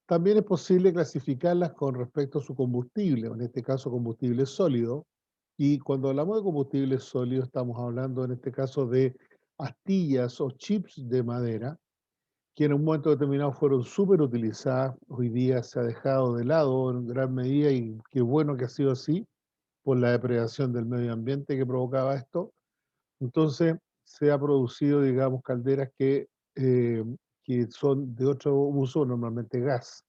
También es posible clasificarlas con respecto a su combustible, en este caso combustible sólido. Y cuando hablamos de combustible sólido, estamos hablando en este caso de astillas o chips de madera, que en un momento determinado fueron súper utilizadas. Hoy día se ha dejado de lado en gran medida y qué bueno que ha sido así por la depredación del medio ambiente que provocaba esto. Entonces se ha producido, digamos, calderas eh, que son de otro uso, normalmente gas.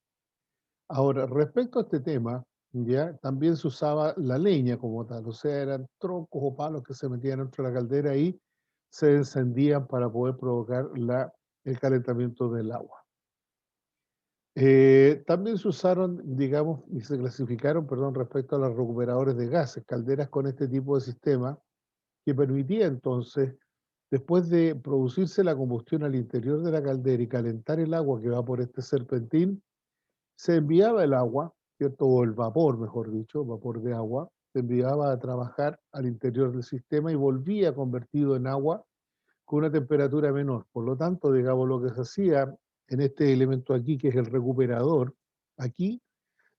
Ahora, respecto a este tema, ya también se usaba la leña como tal, o sea, eran troncos o palos que se metían dentro de la caldera y se encendían para poder provocar el calentamiento del agua. También se usaron, digamos, y se clasificaron, perdón, respecto a los recuperadores de gases, calderas con este tipo de sistema que permitía entonces, después de producirse la combustión al interior de la caldera y calentar el agua que va por este serpentín, se enviaba el agua, ¿cierto? O el vapor, mejor dicho, vapor de agua, se enviaba a trabajar al interior del sistema y volvía convertido en agua con una temperatura menor. Por lo tanto, digamos, lo que se hacía en este elemento aquí, que es el recuperador, aquí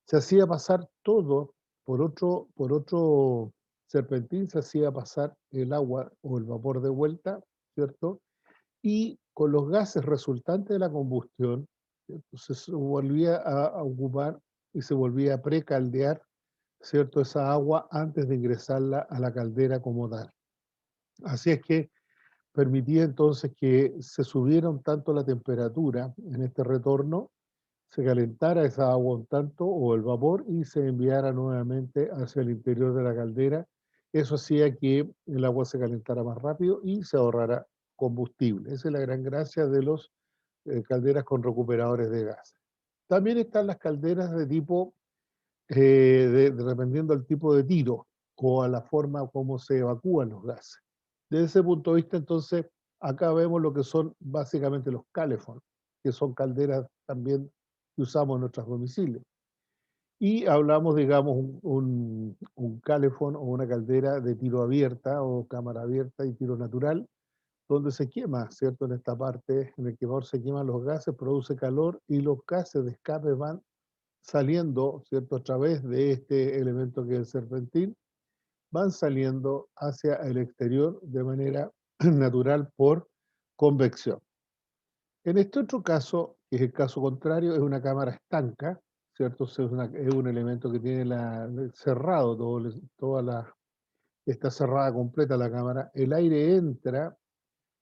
se hacía pasar todo por otro serpentín, se hacía pasar el agua o el vapor de vuelta, ¿cierto? Y con los gases resultantes de la combustión, entonces se volvía a ocupar y se volvía a precaldear, ¿cierto? Esa agua antes de ingresarla a la caldera como tal. Así es que permitía entonces que se subiera un tanto la temperatura en este retorno, se calentara esa agua un tanto o el vapor y se enviara nuevamente hacia el interior de la caldera. Eso hacía que el agua se calentara más rápido y se ahorrara combustible. Esa es la gran gracia de los calderas con recuperadores de gas. También están las calderas de tipo, dependiendo del tipo de tiro o a la forma como se evacúan los gases. Desde ese punto de vista, entonces, Acá vemos lo que son básicamente los calefón, que son calderas también que usamos en nuestros domicilios. Y hablamos, digamos, un calefón o una caldera de tiro abierta o cámara abierta y tiro natural, donde se quema, ¿cierto? En esta parte, en el quemador se queman los gases, produce calor y los gases de escape van saliendo, ¿cierto? A través de este elemento que es el serpentín, van saliendo hacia el exterior de manera natural por convección. En este otro caso, que es el caso contrario, es una cámara estanca, ¿cierto? Es un elemento que tiene cerrado, está cerrada completa la cámara. El aire entra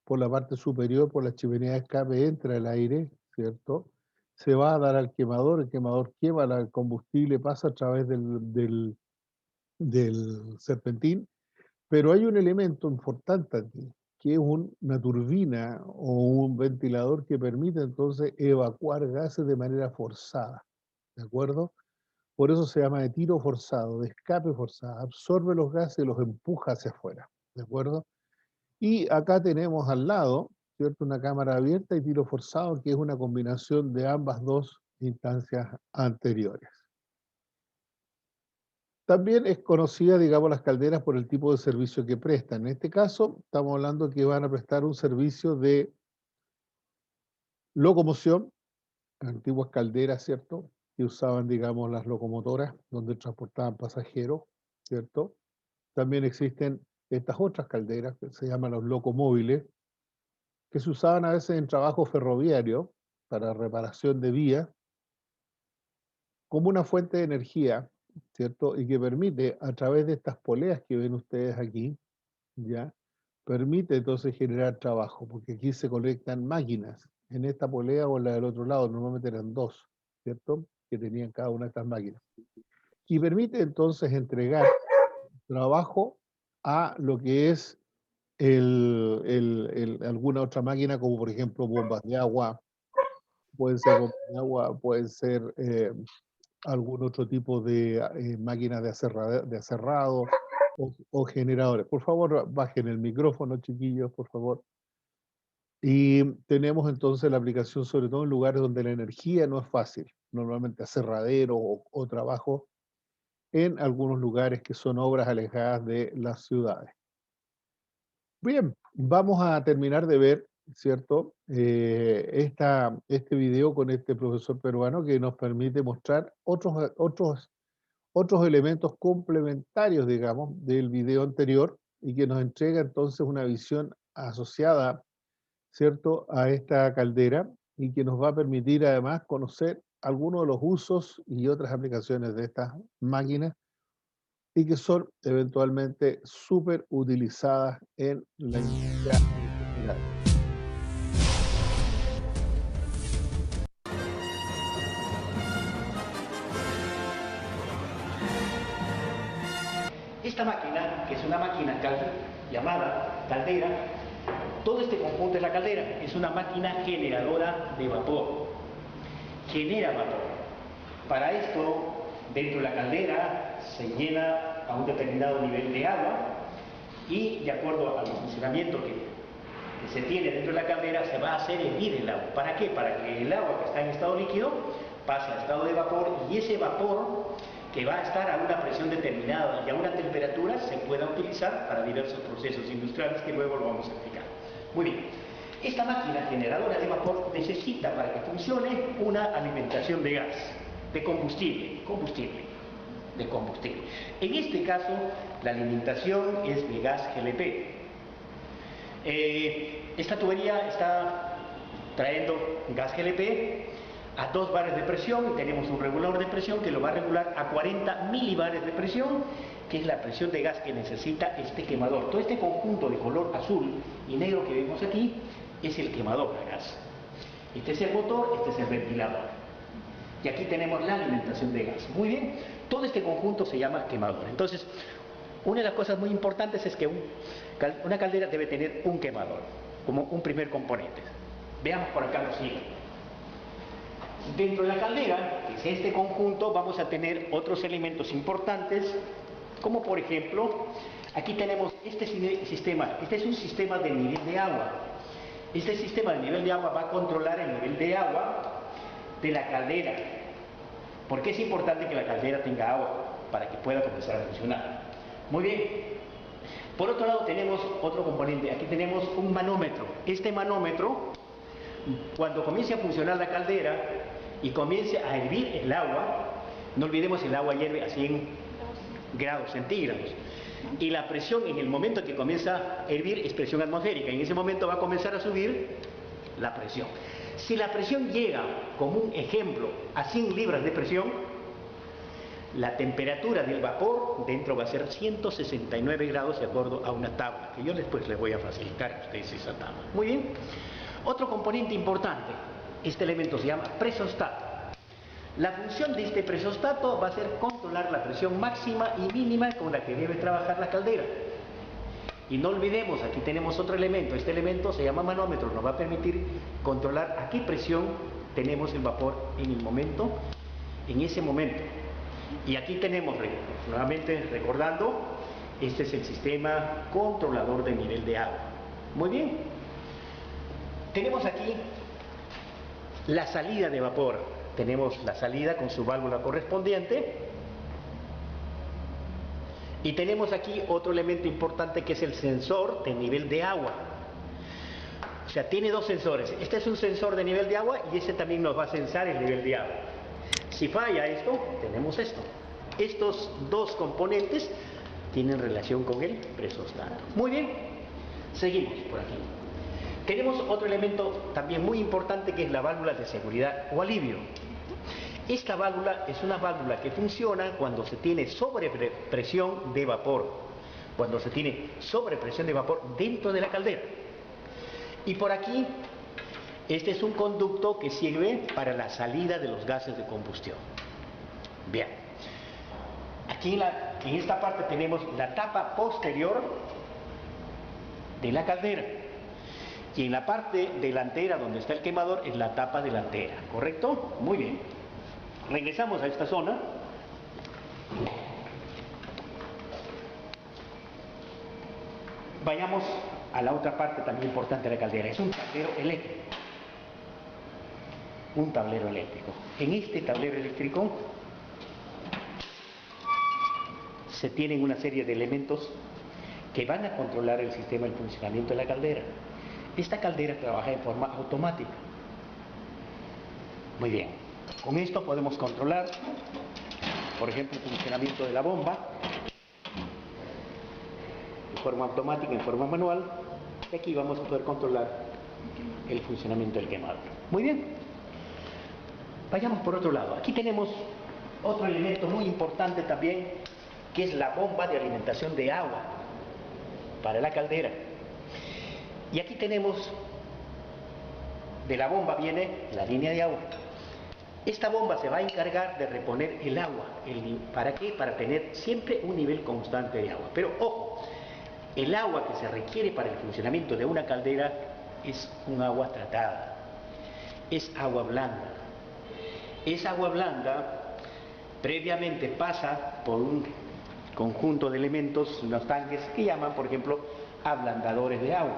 por la parte superior, por la chimenea de escape, entra el aire, ¿cierto? Se va a dar al quemador, el quemador quema el combustible, pasa a través del serpentín, pero hay un elemento importante aquí, que es una turbina o un ventilador que permite entonces evacuar gases de manera forzada, ¿de acuerdo? Por eso se llama de tiro forzado, de escape forzado, absorbe los gases y los empuja hacia afuera, ¿de acuerdo? Y acá tenemos al lado, ¿cierto? Una cámara abierta y tiro forzado, que es una combinación de ambas dos instancias anteriores. También es conocida, digamos, las calderas por el tipo de servicio que prestan. En este caso, estamos hablando que van a prestar un servicio de locomoción, antiguas calderas, ¿cierto? Que usaban, digamos, las locomotoras, donde transportaban pasajeros, ¿cierto? También existen estas otras calderas, que se llaman los locomóviles, que se usaban a veces en trabajo ferroviario para reparación de vías, como una fuente de energía, ¿cierto? Y que permite, a través de estas poleas que ven ustedes aquí, ¿ya? Permite entonces generar trabajo, porque aquí se conectan máquinas, en esta polea o en la del otro lado, normalmente eran dos, ¿cierto? Que tenían cada una de estas máquinas. Y permite entonces entregar trabajo a lo que es alguna otra máquina, como por ejemplo bombas de agua, pueden ser bombas de agua, pueden ser algún otro tipo de máquinas de aserrado o generadores. Por favor, bajen el micrófono, chiquillos, por favor. Y tenemos entonces la aplicación sobre todo en lugares donde la energía no es fácil, normalmente aserradero o trabajo en algunos lugares que son obras alejadas de las ciudades. Bien, vamos a terminar de ver, ¿cierto? Este video con este profesor peruano que nos permite mostrar otros elementos complementarios, digamos, del video anterior y que nos entrega entonces una visión asociada, ¿cierto?, a esta caldera y que nos va a permitir además conocer algunos de los usos y otras aplicaciones de estas máquinas y que son eventualmente súper utilizadas en la industria en general. Esta máquina, que es una máquina llamada caldera, todo este conjunto es la caldera, es una máquina generadora de vapor, genera vapor. Para esto, dentro de la caldera se llena a un determinado nivel de agua y de acuerdo al funcionamiento que se tiene dentro de la caldera se va a hacer hervir el agua. ¿Para qué? Para que el agua que está en estado líquido pase a estado de vapor y ese vapor que va a estar a una presión determinada y a una temperatura se pueda utilizar para diversos procesos industriales que luego lo vamos a explicar. Muy bien, esta máquina generadora de vapor necesita para que funcione una alimentación de gas, de combustible. En este caso, la alimentación es de gas GLP. Esta tubería está trayendo gas GLP a 2 bares de presión y tenemos un regulador de presión que lo va a regular a 40 milibares de presión, que es la presión de gas que necesita este quemador. Todo este conjunto de color azul y negro que vemos aquí es el quemador de gas. Este es el motor, este es el ventilador. Y aquí tenemos la alimentación de gas. Muy bien, todo este conjunto se llama quemador. Entonces, una de las cosas muy importantes es que una caldera debe tener un quemador, como un primer componente. Veamos por acá lo siguiente. Dentro de la caldera, que es este conjunto, vamos a tener otros elementos importantes, como por ejemplo, aquí tenemos este sistema, este es un sistema de nivel de agua. Este sistema de nivel de agua va a controlar el nivel de agua de la caldera. ¿Por qué es importante que la caldera tenga agua? Para que pueda comenzar a funcionar. Muy bien. Por otro lado tenemos otro componente. Aquí tenemos un manómetro. Este manómetro, cuando comience a funcionar la caldera y comience a hervir el agua, no olvidemos el agua hierve a 100 grados centígrados. Y la presión en el momento en que comienza a hervir es presión atmosférica. En ese momento va a comenzar a subir la presión. Si la presión llega, como un ejemplo, a 100 libras de presión, la temperatura del vapor dentro va a ser 169 grados de acuerdo a una tabla, que yo después les voy a facilitar a ustedes esa tabla. Muy bien. Otro componente importante, este elemento se llama presostato. La función de este presostato va a ser controlar la presión máxima y mínima con la que debe trabajar la caldera. Y no olvidemos, aquí tenemos otro elemento. Este elemento se llama manómetro, nos va a permitir controlar a qué presión tenemos el vapor en ese momento. Y aquí tenemos, nuevamente recordando, este es el sistema controlador de nivel de agua. Muy bien. Tenemos aquí la salida de vapor. Tenemos la salida con su válvula correspondiente. Y tenemos aquí otro elemento importante que es el sensor de nivel de agua. O sea, tiene dos sensores. Este es un sensor de nivel de agua y este también nos va a censar el nivel de agua. Si falla esto, tenemos esto. Estos dos componentes tienen relación con el presostato. Muy bien, seguimos por aquí. Tenemos otro elemento también muy importante que es la válvula de seguridad o alivio. Esta válvula es una válvula que funciona cuando se tiene sobrepresión de vapor. Cuando se tiene sobrepresión de vapor dentro de la caldera. Y por aquí, este es un conducto que sirve para la salida de los gases de combustión. Bien. Aquí en esta parte tenemos la tapa posterior de la caldera. Y en la parte delantera, donde está el quemador, es la tapa delantera, ¿correcto? Muy bien. Regresamos a esta zona. Vayamos a la otra parte también importante de la caldera. Es un tablero eléctrico. Un tablero eléctrico. En este tablero eléctrico se tienen una serie de elementos que van a controlar el sistema de funcionamiento de la caldera. Esta caldera trabaja en forma automática. Muy bien. Con esto podemos controlar, por ejemplo, el funcionamiento de la bomba en forma automática, en forma manual. Y aquí vamos a poder controlar el funcionamiento del quemador. Muy bien. Vayamos por otro lado. Aquí tenemos otro elemento muy importante también, que es la bomba de alimentación de agua para la caldera. Y aquí tenemos, de la bomba viene la línea de agua. Esta bomba se va a encargar de reponer el agua. ¿Para qué? Para tener siempre un nivel constante de agua. Pero ojo, el agua que se requiere para el funcionamiento de una caldera es un agua tratada. Es agua blanda. Esa agua blanda previamente pasa por un conjunto de elementos, unos tanques que llaman, por ejemplo, ablandadores de agua.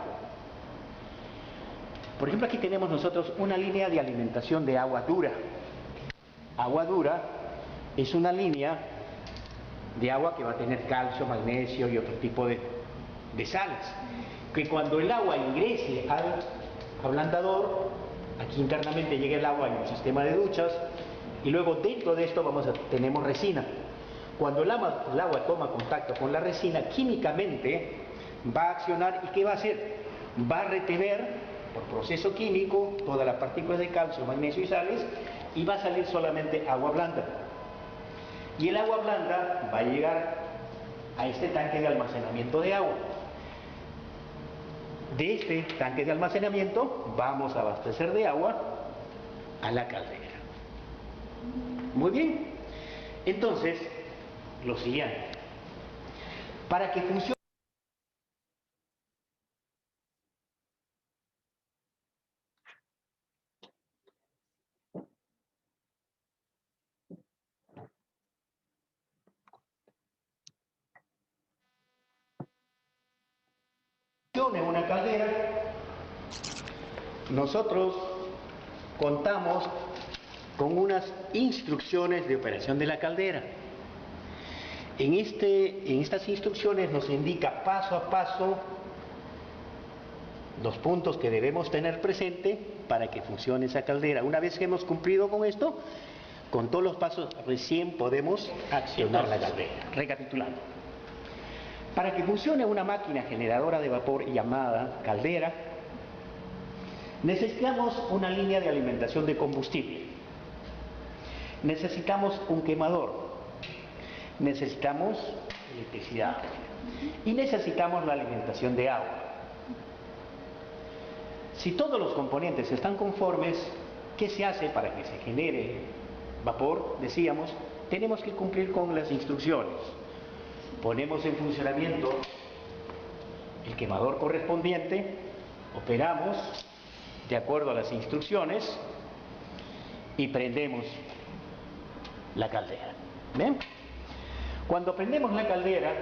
Por ejemplo, aquí tenemos nosotros una línea de alimentación de agua dura. Agua dura es una línea de agua que va a tener calcio, magnesio y otro tipo de sales. Que cuando el agua ingrese al ablandador, aquí internamente llega el agua en un sistema de duchas y luego dentro de esto tenemos resina. Cuando el agua toma contacto con la resina, químicamente va a accionar y ¿qué va a hacer? Va a retener por proceso químico todas las partículas de calcio, magnesio y sales y va a salir solamente agua blanda. Y el agua blanda va a llegar a este tanque de almacenamiento de agua. De este tanque de almacenamiento vamos a abastecer de agua a la caldera. Muy bien. Entonces, lo siguiente. Para que funcione una caldera, nosotros contamos con unas instrucciones de operación de la caldera. En estas instrucciones nos indica paso a paso los puntos que debemos tener presente para que funcione esa caldera. Una vez que hemos cumplido con esto, con todos los pasos recién podemos accionar la caldera. Recapitulando. Para que funcione una máquina generadora de vapor llamada caldera, necesitamos una línea de alimentación de combustible. Necesitamos un quemador. Necesitamos electricidad. Y necesitamos la alimentación de agua. Si todos los componentes están conformes, ¿qué se hace para que se genere vapor? Decíamos, tenemos que cumplir con las instrucciones. Ponemos en funcionamiento el quemador correspondiente, operamos de acuerdo a las instrucciones y prendemos la caldera. ¿Ven? Cuando prendemos la caldera,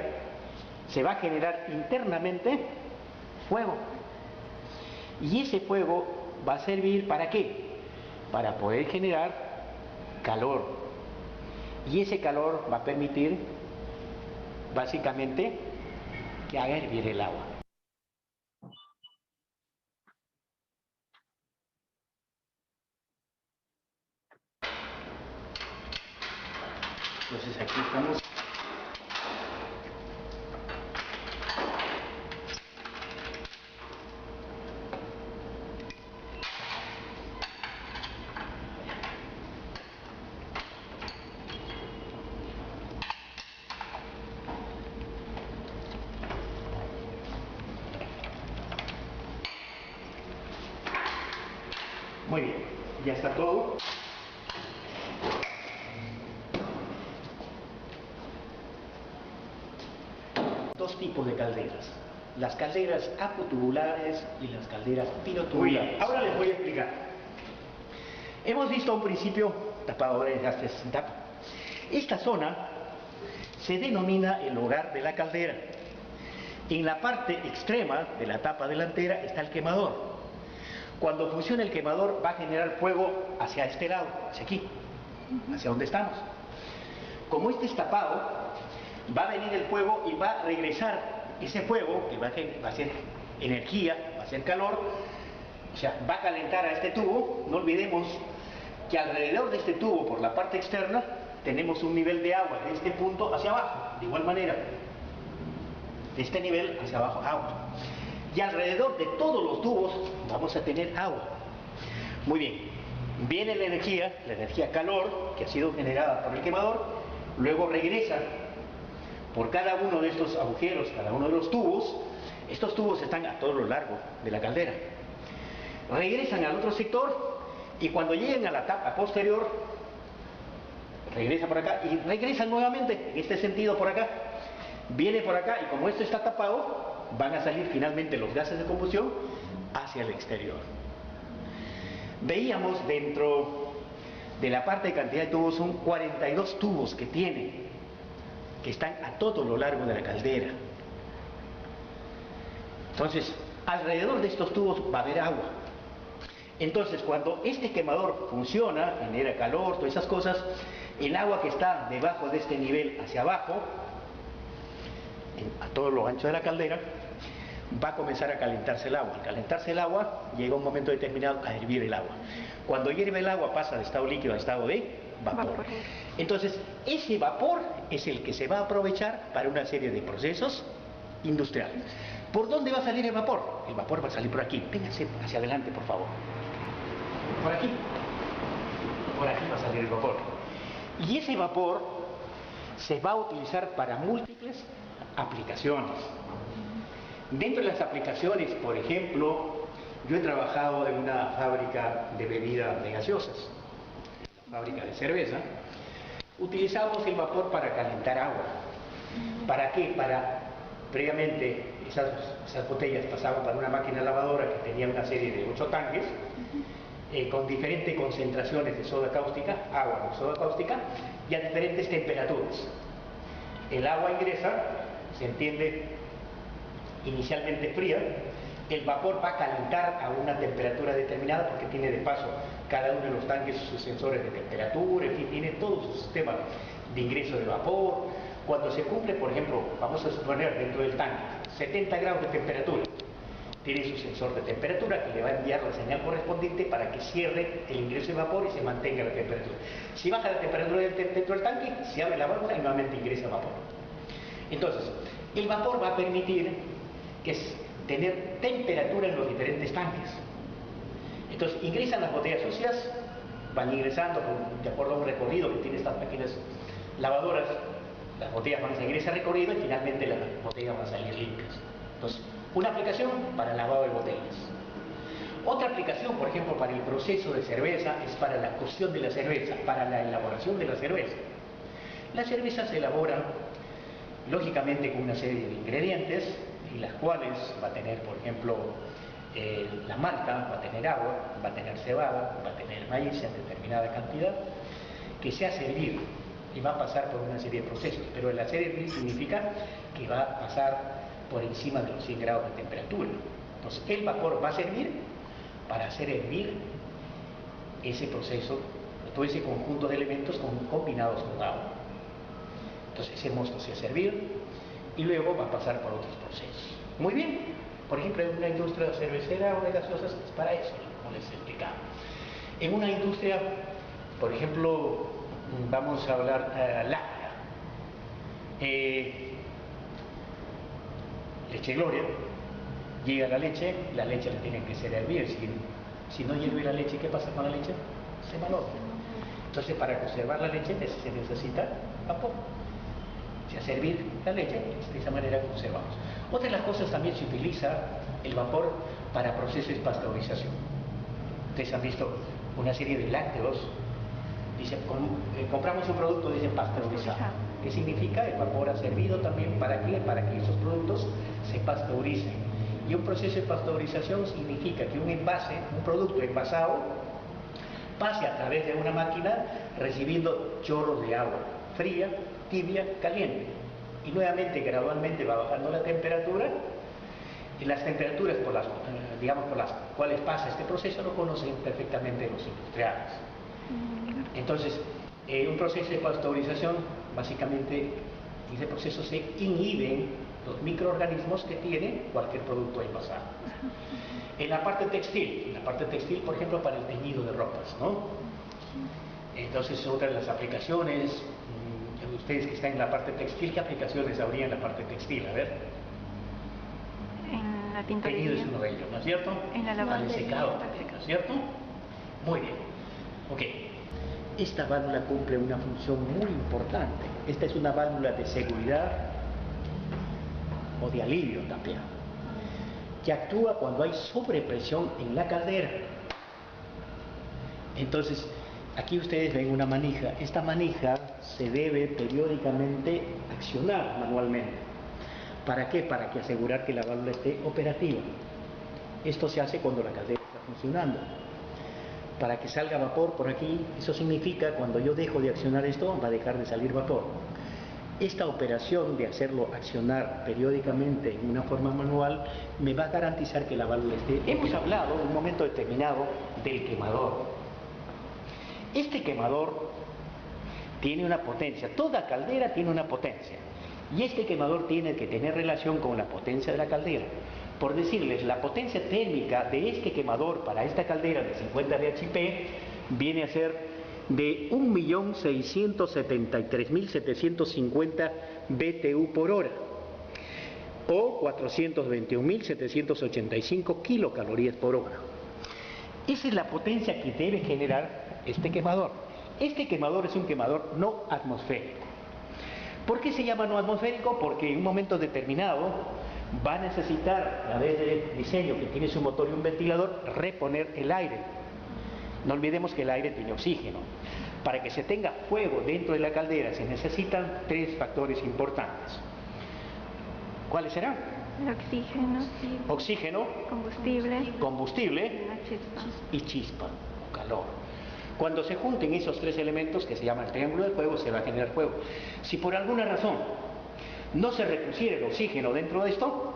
se va a generar internamente fuego. Y ese fuego va a servir ¿para qué? Para poder generar calor. Y ese calor va a permitir, básicamente, que haga hervir el agua. Entonces aquí estamos. Muy bien, ya está todo. Dos tipos de calderas. Las calderas apotubulares y las calderas pilotubulares. Ahora les voy a explicar. Hemos visto a un principio tapadores de gastes sin tapa. Esta zona se denomina el hogar de la caldera. En la parte extrema de la tapa delantera está el quemador. Cuando funciona el quemador va a generar fuego hacia este lado, hacia aquí, hacia donde estamos. Como este es tapado, va a venir el fuego y va a regresar ese fuego, que va a ser energía, va a ser calor, o sea, va a calentar a este tubo. No olvidemos que alrededor de este tubo, por la parte externa, tenemos un nivel de agua de este punto hacia abajo, de igual manera, de este nivel hacia abajo, agua. Y alrededor de todos los tubos vamos a tener agua. Muy bien, viene la energía calor, que ha sido generada por el quemador, luego regresa por cada uno de estos agujeros, cada uno de los tubos. Estos tubos están a todo lo largo de la caldera. Regresan al otro sector y cuando lleguen a la tapa posterior, regresa por acá y regresan nuevamente en este sentido por acá. Viene por acá y como esto está tapado, van a salir finalmente los gases de combustión hacia el exterior. Veíamos dentro de la parte de cantidad de tubos, son 42 tubos que tiene, que están a todo lo largo de la caldera. Entonces, alrededor de estos tubos va a haber agua. Entonces, cuando este quemador funciona, genera calor, todas esas cosas, el agua que está debajo de este nivel hacia abajo, a todo lo ancho de la caldera, va a comenzar a calentarse el agua. Al calentarse el agua, llega un momento determinado a hervir el agua. Cuando hierve el agua pasa de estado líquido a estado de vapor. Entonces, ese vapor es el que se va a aprovechar para una serie de procesos industriales. ¿Por dónde va a salir el vapor? El vapor va a salir por aquí. Vénganse hacia adelante, por favor. Por aquí. Por aquí va a salir el vapor. Y ese vapor se va a utilizar para múltiples aplicaciones. Dentro de las aplicaciones, por ejemplo, yo he trabajado en una fábrica de bebidas de gaseosas, fábrica de cerveza. Utilizamos el vapor para calentar agua. ¿Para qué? Previamente esas botellas pasaban por una máquina lavadora que tenía una serie de 8 tanques con diferentes concentraciones de soda cáustica, agua con soda cáustica, y a diferentes temperaturas. El agua ingresa, se entiende inicialmente fría, el vapor va a calentar a una temperatura determinada porque tiene de paso cada uno de los tanques sus sensores de temperatura, en fin, tiene todo su sistema de ingreso de vapor. Cuando se cumple, por ejemplo, vamos a suponer dentro del tanque 70 grados de temperatura, tiene su sensor de temperatura que le va a enviar la señal correspondiente para que cierre el ingreso de vapor y se mantenga la temperatura. Si baja la temperatura dentro del tanque, se abre la válvula y nuevamente ingresa vapor. Entonces, el vapor va a permitir tener temperatura en los diferentes tanques. Entonces, ingresan las botellas sucias, van ingresando de acuerdo a un recorrido que tiene estas pequeñas lavadoras, las botellas van a seguir ese recorrido y finalmente las botellas van a salir limpias. Entonces, una aplicación para el lavado de botellas. Otra aplicación, por ejemplo, para el proceso de cerveza es para la cocción de la cerveza, para la elaboración de la cerveza. La cerveza se elabora, lógicamente, con una serie de ingredientes, y las cuales va a tener, por ejemplo, la malta, va a tener agua, va a tener cebada, va a tener maíz en determinada cantidad, que se hace hervir y va a pasar por una serie de procesos. Pero el hacer hervir significa que va a pasar por encima de los 100 grados de temperatura. Entonces, el vapor va a servir para hacer hervir ese proceso, todo ese conjunto de elementos combinados con agua. Entonces, ese mosto se hace hervir y luego va a pasar por otros procesos. Muy bien. Por ejemplo, en una industria cervecera o de gaseosas es para eso, como les explicaba. En una industria, por ejemplo, vamos a hablar láctea. Leche Gloria, llega la leche la tienen que hacer hervir. Si no hierve la leche, ¿qué pasa con la leche? Se malogra. Entonces, para conservar la leche se necesita vapor. Se hace hervir la leche, de esa manera conservamos. Otra de las cosas, también se utiliza el vapor para procesos de pasteurización. Ustedes han visto una serie de lácteos, dice, compramos un producto, dicen pasteurizado. ¿Qué significa? El vapor ha servido también para qué? Para que esos productos se pasteuricen. Y un proceso de pasteurización significa que un envase, un producto envasado, pase a través de una máquina recibiendo chorros de agua fría, tibia, caliente. Y nuevamente, gradualmente va bajando la temperatura. Y las temperaturas por las cuales pasa este proceso lo conocen perfectamente los industriales. Entonces, un proceso de pasteurización, básicamente, en ese proceso se inhiben los microorganismos que tiene cualquier producto envasado. En la parte textil, por ejemplo, para el teñido de ropas, ¿no? Entonces, otra de las aplicaciones, ustedes que están en la parte textil, ¿qué aplicaciones habría en la parte textil? A ver. En la tintorería. Teñido es uno de ellos, ¿no es cierto? En la lavandería. Para el secado también, ¿no es cierto? Muy bien. Ok. Esta válvula cumple una función muy importante. Esta es una válvula de seguridad o de alivio también, que actúa cuando hay sobrepresión en la caldera. Entonces, aquí ustedes ven una manija. Esta manija se debe periódicamente accionar manualmente. ¿Para qué? Para que asegurar que la válvula esté operativa. Esto se hace cuando la caldera está funcionando. Para que salga vapor por aquí, eso significa cuando yo dejo de accionar esto, va a dejar de salir vapor. Esta operación de hacerlo accionar periódicamente en una forma manual me va a garantizar que la válvula esté... Hemos hablado en un momento determinado del quemador. Este quemador tiene una potencia, toda caldera tiene una potencia, y este quemador tiene que tener relación con la potencia de la caldera. Por decirles, la potencia térmica de este quemador para esta caldera de 50 bhp viene a ser de 1.673.750 BTU por hora o 421.785 kilocalorías por hora. Esa es la potencia que debe generar este quemador. Este quemador es un quemador no atmosférico. ¿Por qué se llama no atmosférico? Porque en un momento determinado va a necesitar, a través del diseño que tiene su motor y un ventilador, reponer el aire. No olvidemos que el aire tiene oxígeno. Para que se tenga fuego dentro de la caldera se necesitan tres factores importantes. ¿Cuáles serán? El oxígeno. Oxígeno, combustible y chispa o calor. Cuando se junten esos tres elementos, que se llama el triángulo del fuego, se va a generar fuego. Si por alguna razón no se repusiera el oxígeno dentro de esto,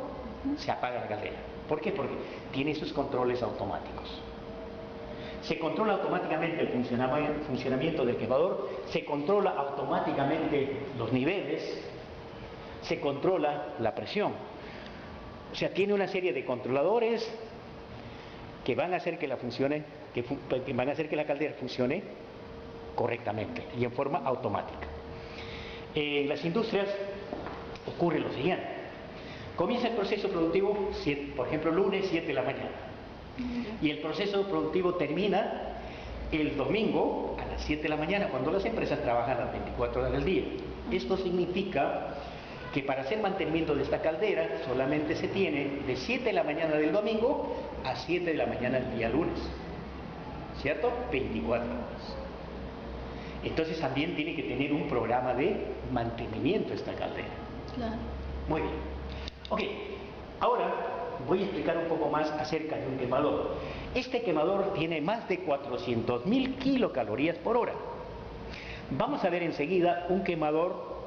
se apaga la caldera. ¿Por qué? Porque tiene sus controles automáticos. Se controla automáticamente el funcionamiento del quemador, se controla automáticamente los niveles, se controla la presión. O sea, tiene una serie de controladores que van a hacer que van a hacer que la caldera funcione correctamente y en forma automática. En las industrias ocurre lo siguiente. Comienza el proceso productivo, por ejemplo, lunes 7 de la mañana. Y el proceso productivo termina el domingo a las 7 de la mañana, cuando las empresas trabajan las 24 horas del día. Esto significa que para hacer mantenimiento de esta caldera solamente se tiene de 7 de la mañana del domingo a 7 de la mañana del día lunes. ¿Cierto? 24 horas. Entonces también tiene que tener un programa de mantenimiento esta caldera. Claro. Muy bien. Ok, ahora voy a explicar un poco más acerca de un quemador. Este quemador tiene más de 400.000 kilocalorías por hora. Vamos a ver enseguida un quemador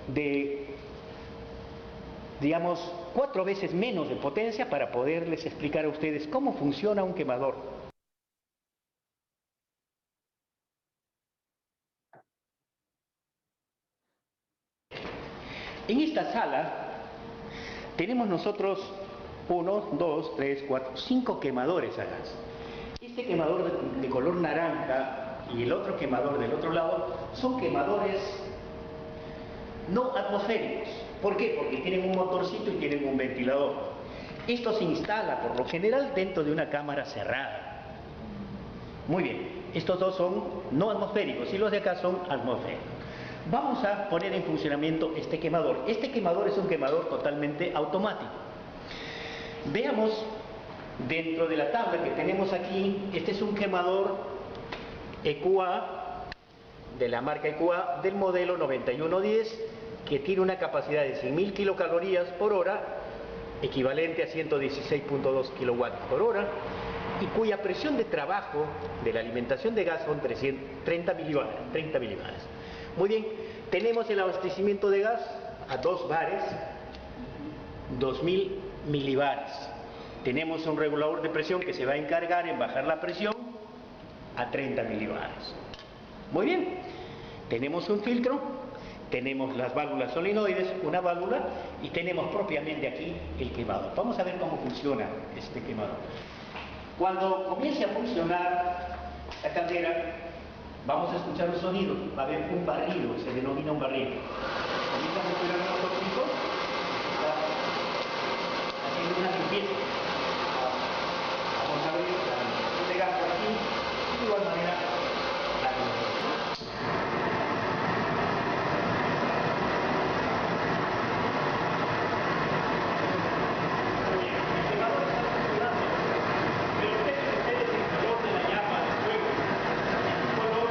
de, digamos, 4 veces menos de potencia para poderles explicar a ustedes cómo funciona un quemador. En esta sala tenemos nosotros 1, 2, 3, 4, 5 quemadores a gas. Este quemador de color naranja y el otro quemador del otro lado son quemadores no atmosféricos. ¿Por qué? Porque tienen un motorcito y tienen un ventilador. Esto se instala por lo general dentro de una cámara cerrada. Muy bien, estos dos son no atmosféricos y los de acá son atmosféricos. Vamos a poner en funcionamiento este quemador. Este quemador es un quemador totalmente automático. Veamos dentro de la tabla que tenemos aquí, este es un quemador EQA, de la marca EQA, del modelo 9110, que tiene una capacidad de 100.000 kilocalorías por hora, equivalente a 116.2 kilowatts por hora, y cuya presión de trabajo de la alimentación de gas son 30 milibares. Muy bien, tenemos el abastecimiento de gas a 2 bares, 2.000 milibares. Tenemos un regulador de presión que se va a encargar en bajar la presión a 30 milibares. Muy bien, tenemos un filtro, tenemos las válvulas solenoides, una válvula, y tenemos propiamente aquí el quemador. Vamos a ver cómo funciona este quemador. Cuando comience a funcionar la caldera, vamos a escuchar un sonido, va a haber un barrido, se denomina un barrido. Comienza a funcionar el motorcito, está haciendo una limpieza. Vamos a ver la inyección de gas por aquí, y de igual manera la limpieza. Muy bien, el quemador está funcionando, pero ustedes el color de la llama del fuego, el color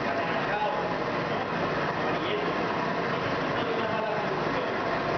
anaranjado, amarillento, esto es una mala función.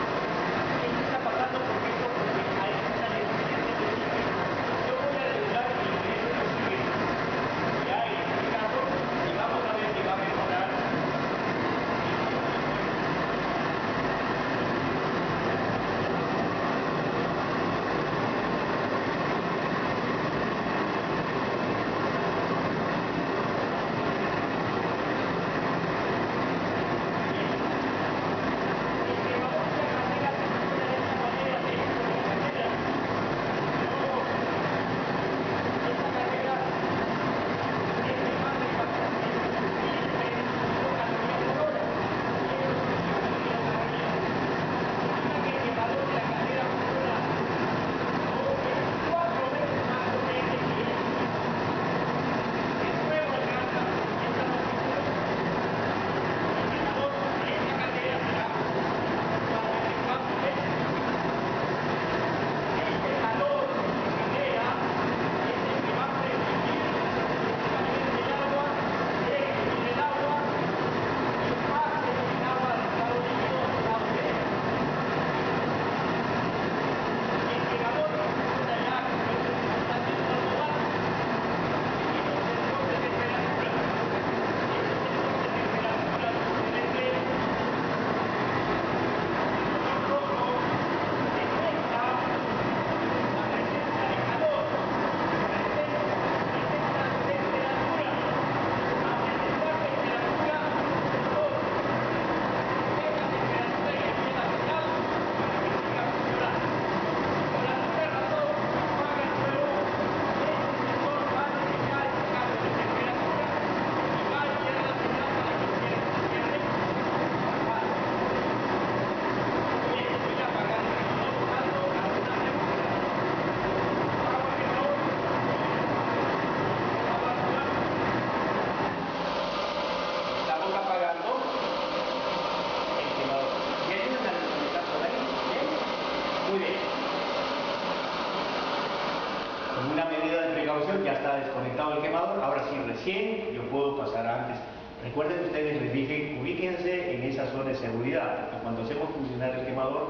ya está desconectado el quemador, ahora sí recién yo puedo pasar antes. Recuerden que ustedes les dije, ubíquense en esa zona de seguridad, porque cuando hacemos funcionar el quemador,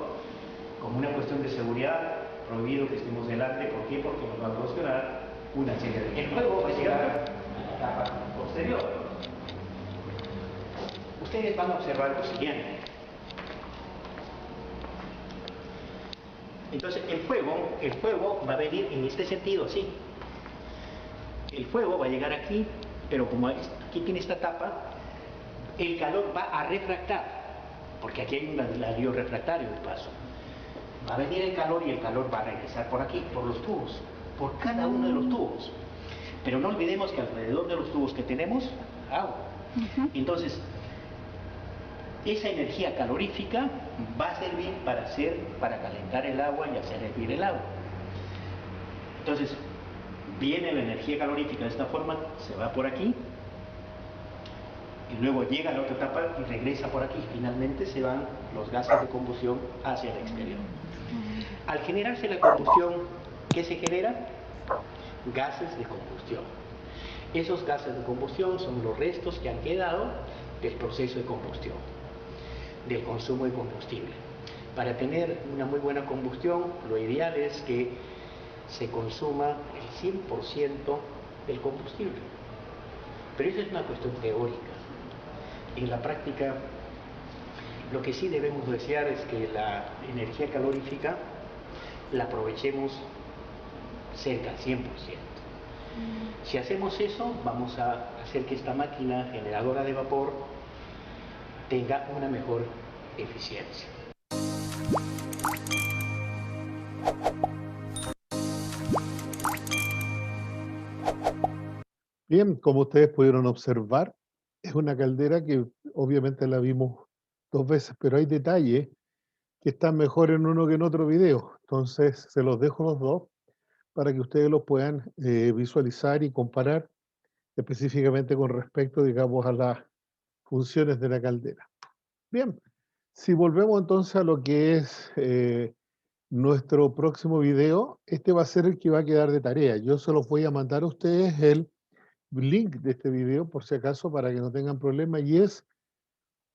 como una cuestión de seguridad, prohibido que estemos delante. ¿Por qué? Porque nos va a ocasionar una serie de... El fuego va a llegar a la capa posterior. Ustedes van a observar lo siguiente. Entonces el fuego va a venir en este sentido, así. El fuego va a llegar aquí, pero como aquí tiene esta tapa, el calor va a refractar, porque aquí hay un ladrillo refractario de paso. Va a venir el calor y el calor va a regresar por aquí, por los tubos, por cada uno de los tubos. Pero no olvidemos que alrededor de los tubos que tenemos, agua. Entonces, esa energía calorífica va a servir para calentar el agua y hacer hervir el agua. Entonces, viene la energía calorífica de esta forma, se va por aquí, y luego llega a la otra etapa y regresa por aquí. Finalmente se van los gases de combustión hacia el exterior. Al generarse la combustión, ¿qué se genera? Gases de combustión. Esos gases de combustión son los restos que han quedado del proceso de combustión, del consumo de combustible. Para tener una muy buena combustión, lo ideal es que se consuma el 100% del combustible. Pero eso es una cuestión teórica. En la práctica, lo que sí debemos desear es que la energía calorífica la aprovechemos cerca al 100%. Si hacemos eso, vamos a hacer que esta máquina generadora de vapor tenga una mejor eficiencia. Bien, como ustedes pudieron observar, es una caldera que obviamente la vimos 2 veces, pero hay detalles que están mejor en uno que en otro video. Entonces, se los dejo los dos para que ustedes los puedan visualizar y comparar específicamente con respecto, digamos, a las funciones de la caldera. Bien, si volvemos entonces a lo que es nuestro próximo video, este va a ser el que va a quedar de tarea. Yo se los voy a mandar a ustedes el link de este video, por si acaso, para que no tengan problema, y es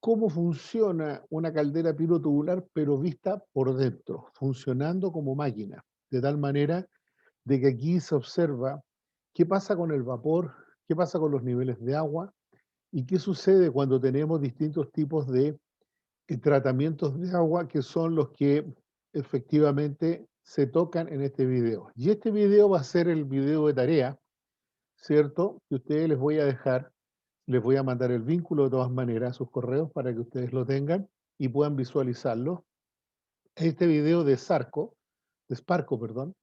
cómo funciona una caldera pirotubular, pero vista por dentro, funcionando como máquina, de tal manera de que aquí se observa qué pasa con el vapor, qué pasa con los niveles de agua y qué sucede cuando tenemos distintos tipos de tratamientos de agua que son los que efectivamente se tocan en este video. Y este video va a ser el video de tarea, ¿cierto? Que ustedes les voy a mandar el vínculo de todas maneras a sus correos para que ustedes lo tengan y puedan visualizarlo. Este video de Sparco, perdón,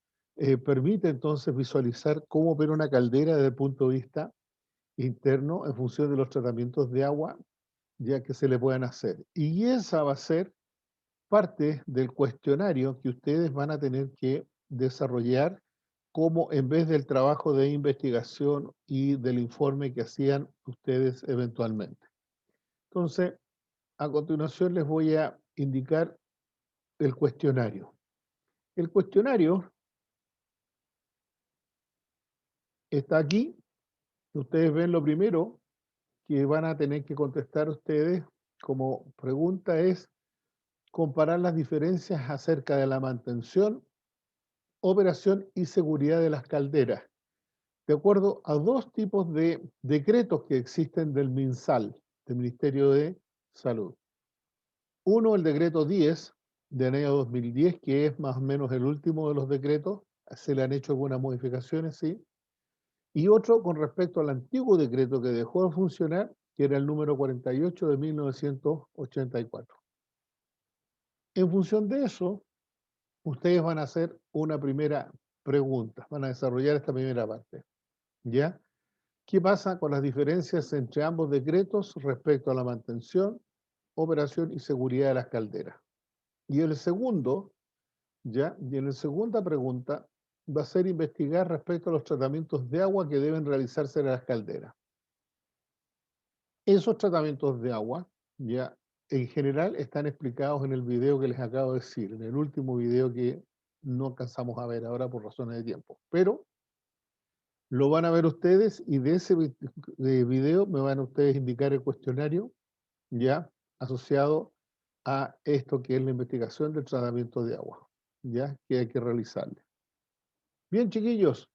permite entonces visualizar cómo opera una caldera desde el punto de vista interno en función de los tratamientos de agua ya que se le puedan hacer. Y esa va a ser parte del cuestionario que ustedes van a tener que desarrollar como en vez del trabajo de investigación y del informe que hacían ustedes eventualmente. Entonces, a continuación les voy a indicar el cuestionario. El cuestionario está aquí. Ustedes ven lo primero que van a tener que contestar ustedes como pregunta es comparar las diferencias acerca de la mantención, operación y seguridad de las calderas, de acuerdo a dos tipos de decretos que existen del MinSal, del Ministerio de Salud. Uno, el decreto 10 de enero 2010, que es más o menos el último de los decretos, se le han hecho algunas modificaciones, sí. Y otro con respecto al antiguo decreto que dejó de funcionar, que era el número 48 de 1984. En función de eso, ustedes van a hacer una primera pregunta, van a desarrollar esta primera parte. ¿Ya? ¿Qué pasa con las diferencias entre ambos decretos respecto a la mantención, operación y seguridad de las calderas? Y el segundo, ¿ya? Y en la segunda pregunta va a ser investigar respecto a los tratamientos de agua que deben realizarse en las calderas. Esos tratamientos de agua, ya en general, están explicados en el video que les acabo de decir, en el último video que no alcanzamos a ver ahora por razones de tiempo. Pero Lo van a ver ustedes y de ese video me van a ustedes indicar el cuestionario ya asociado a esto que es la investigación del tratamiento de agua, ya que hay que realizarle. Bien, chiquillos,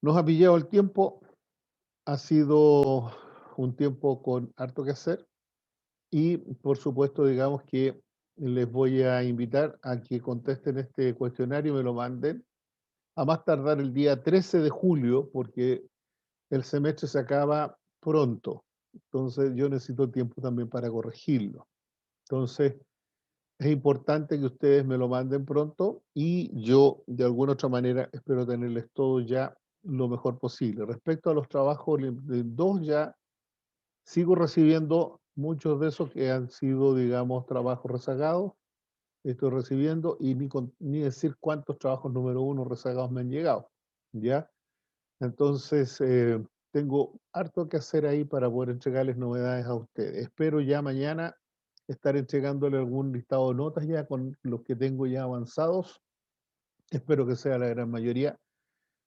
nos ha pillado el tiempo, ha sido un tiempo con harto que hacer y por supuesto digamos que les voy a invitar a que contesten este cuestionario y me lo manden a más tardar el día 13 de julio porque el semestre se acaba pronto, entonces yo necesito tiempo también para corregirlo. Entonces, es importante que ustedes me lo manden pronto y yo, de alguna otra manera, espero tenerles todo ya lo mejor posible. Respecto a los trabajos de dos, ya sigo recibiendo muchos de esos que han sido, digamos, trabajos rezagados. Estoy recibiendo y ni decir cuántos trabajos número uno rezagados me han llegado. ¿Ya? Entonces, tengo harto que hacer ahí para poder entregarles novedades a ustedes. Espero ya mañana estar entregándole algún listado de notas ya con los que tengo ya avanzados. Espero que sea la gran mayoría.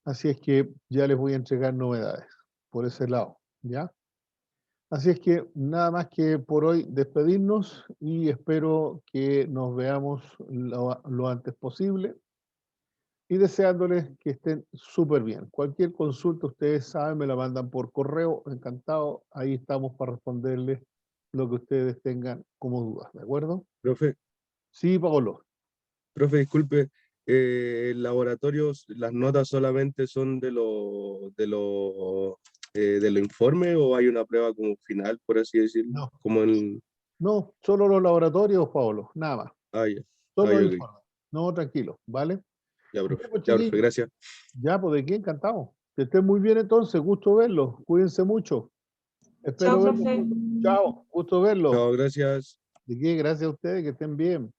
Así es que ya les voy a entregar novedades por ese lado, ¿ya? Así es que nada más que por hoy despedirnos y espero que nos veamos lo antes posible y deseándoles que estén súper bien. Cualquier consulta, ustedes saben, me la mandan por correo, encantado. Ahí estamos para responderles lo que ustedes tengan como dudas, ¿de acuerdo? Profe, Sí, Paolo. profe, disculpe, el laboratorio, ¿las notas solamente son de lo informe o hay una prueba como final, por así decirlo? No, Como en... no, solo los laboratorios, Paolo, nada más. Ah, ya. Ah, Solo ya, el ok. informe. No, tranquilo, ¿vale? Ya, Ya, profe. pues, Ya, profe, chiquillos, gracias. ya, pues, de aquí encantado. Que estén muy bien entonces, gusto verlos. Cuídense mucho. Chao, Espero verlos profe. pronto. Chao, gusto verlos. Chao, gracias. De qué, gracias a ustedes, que estén bien.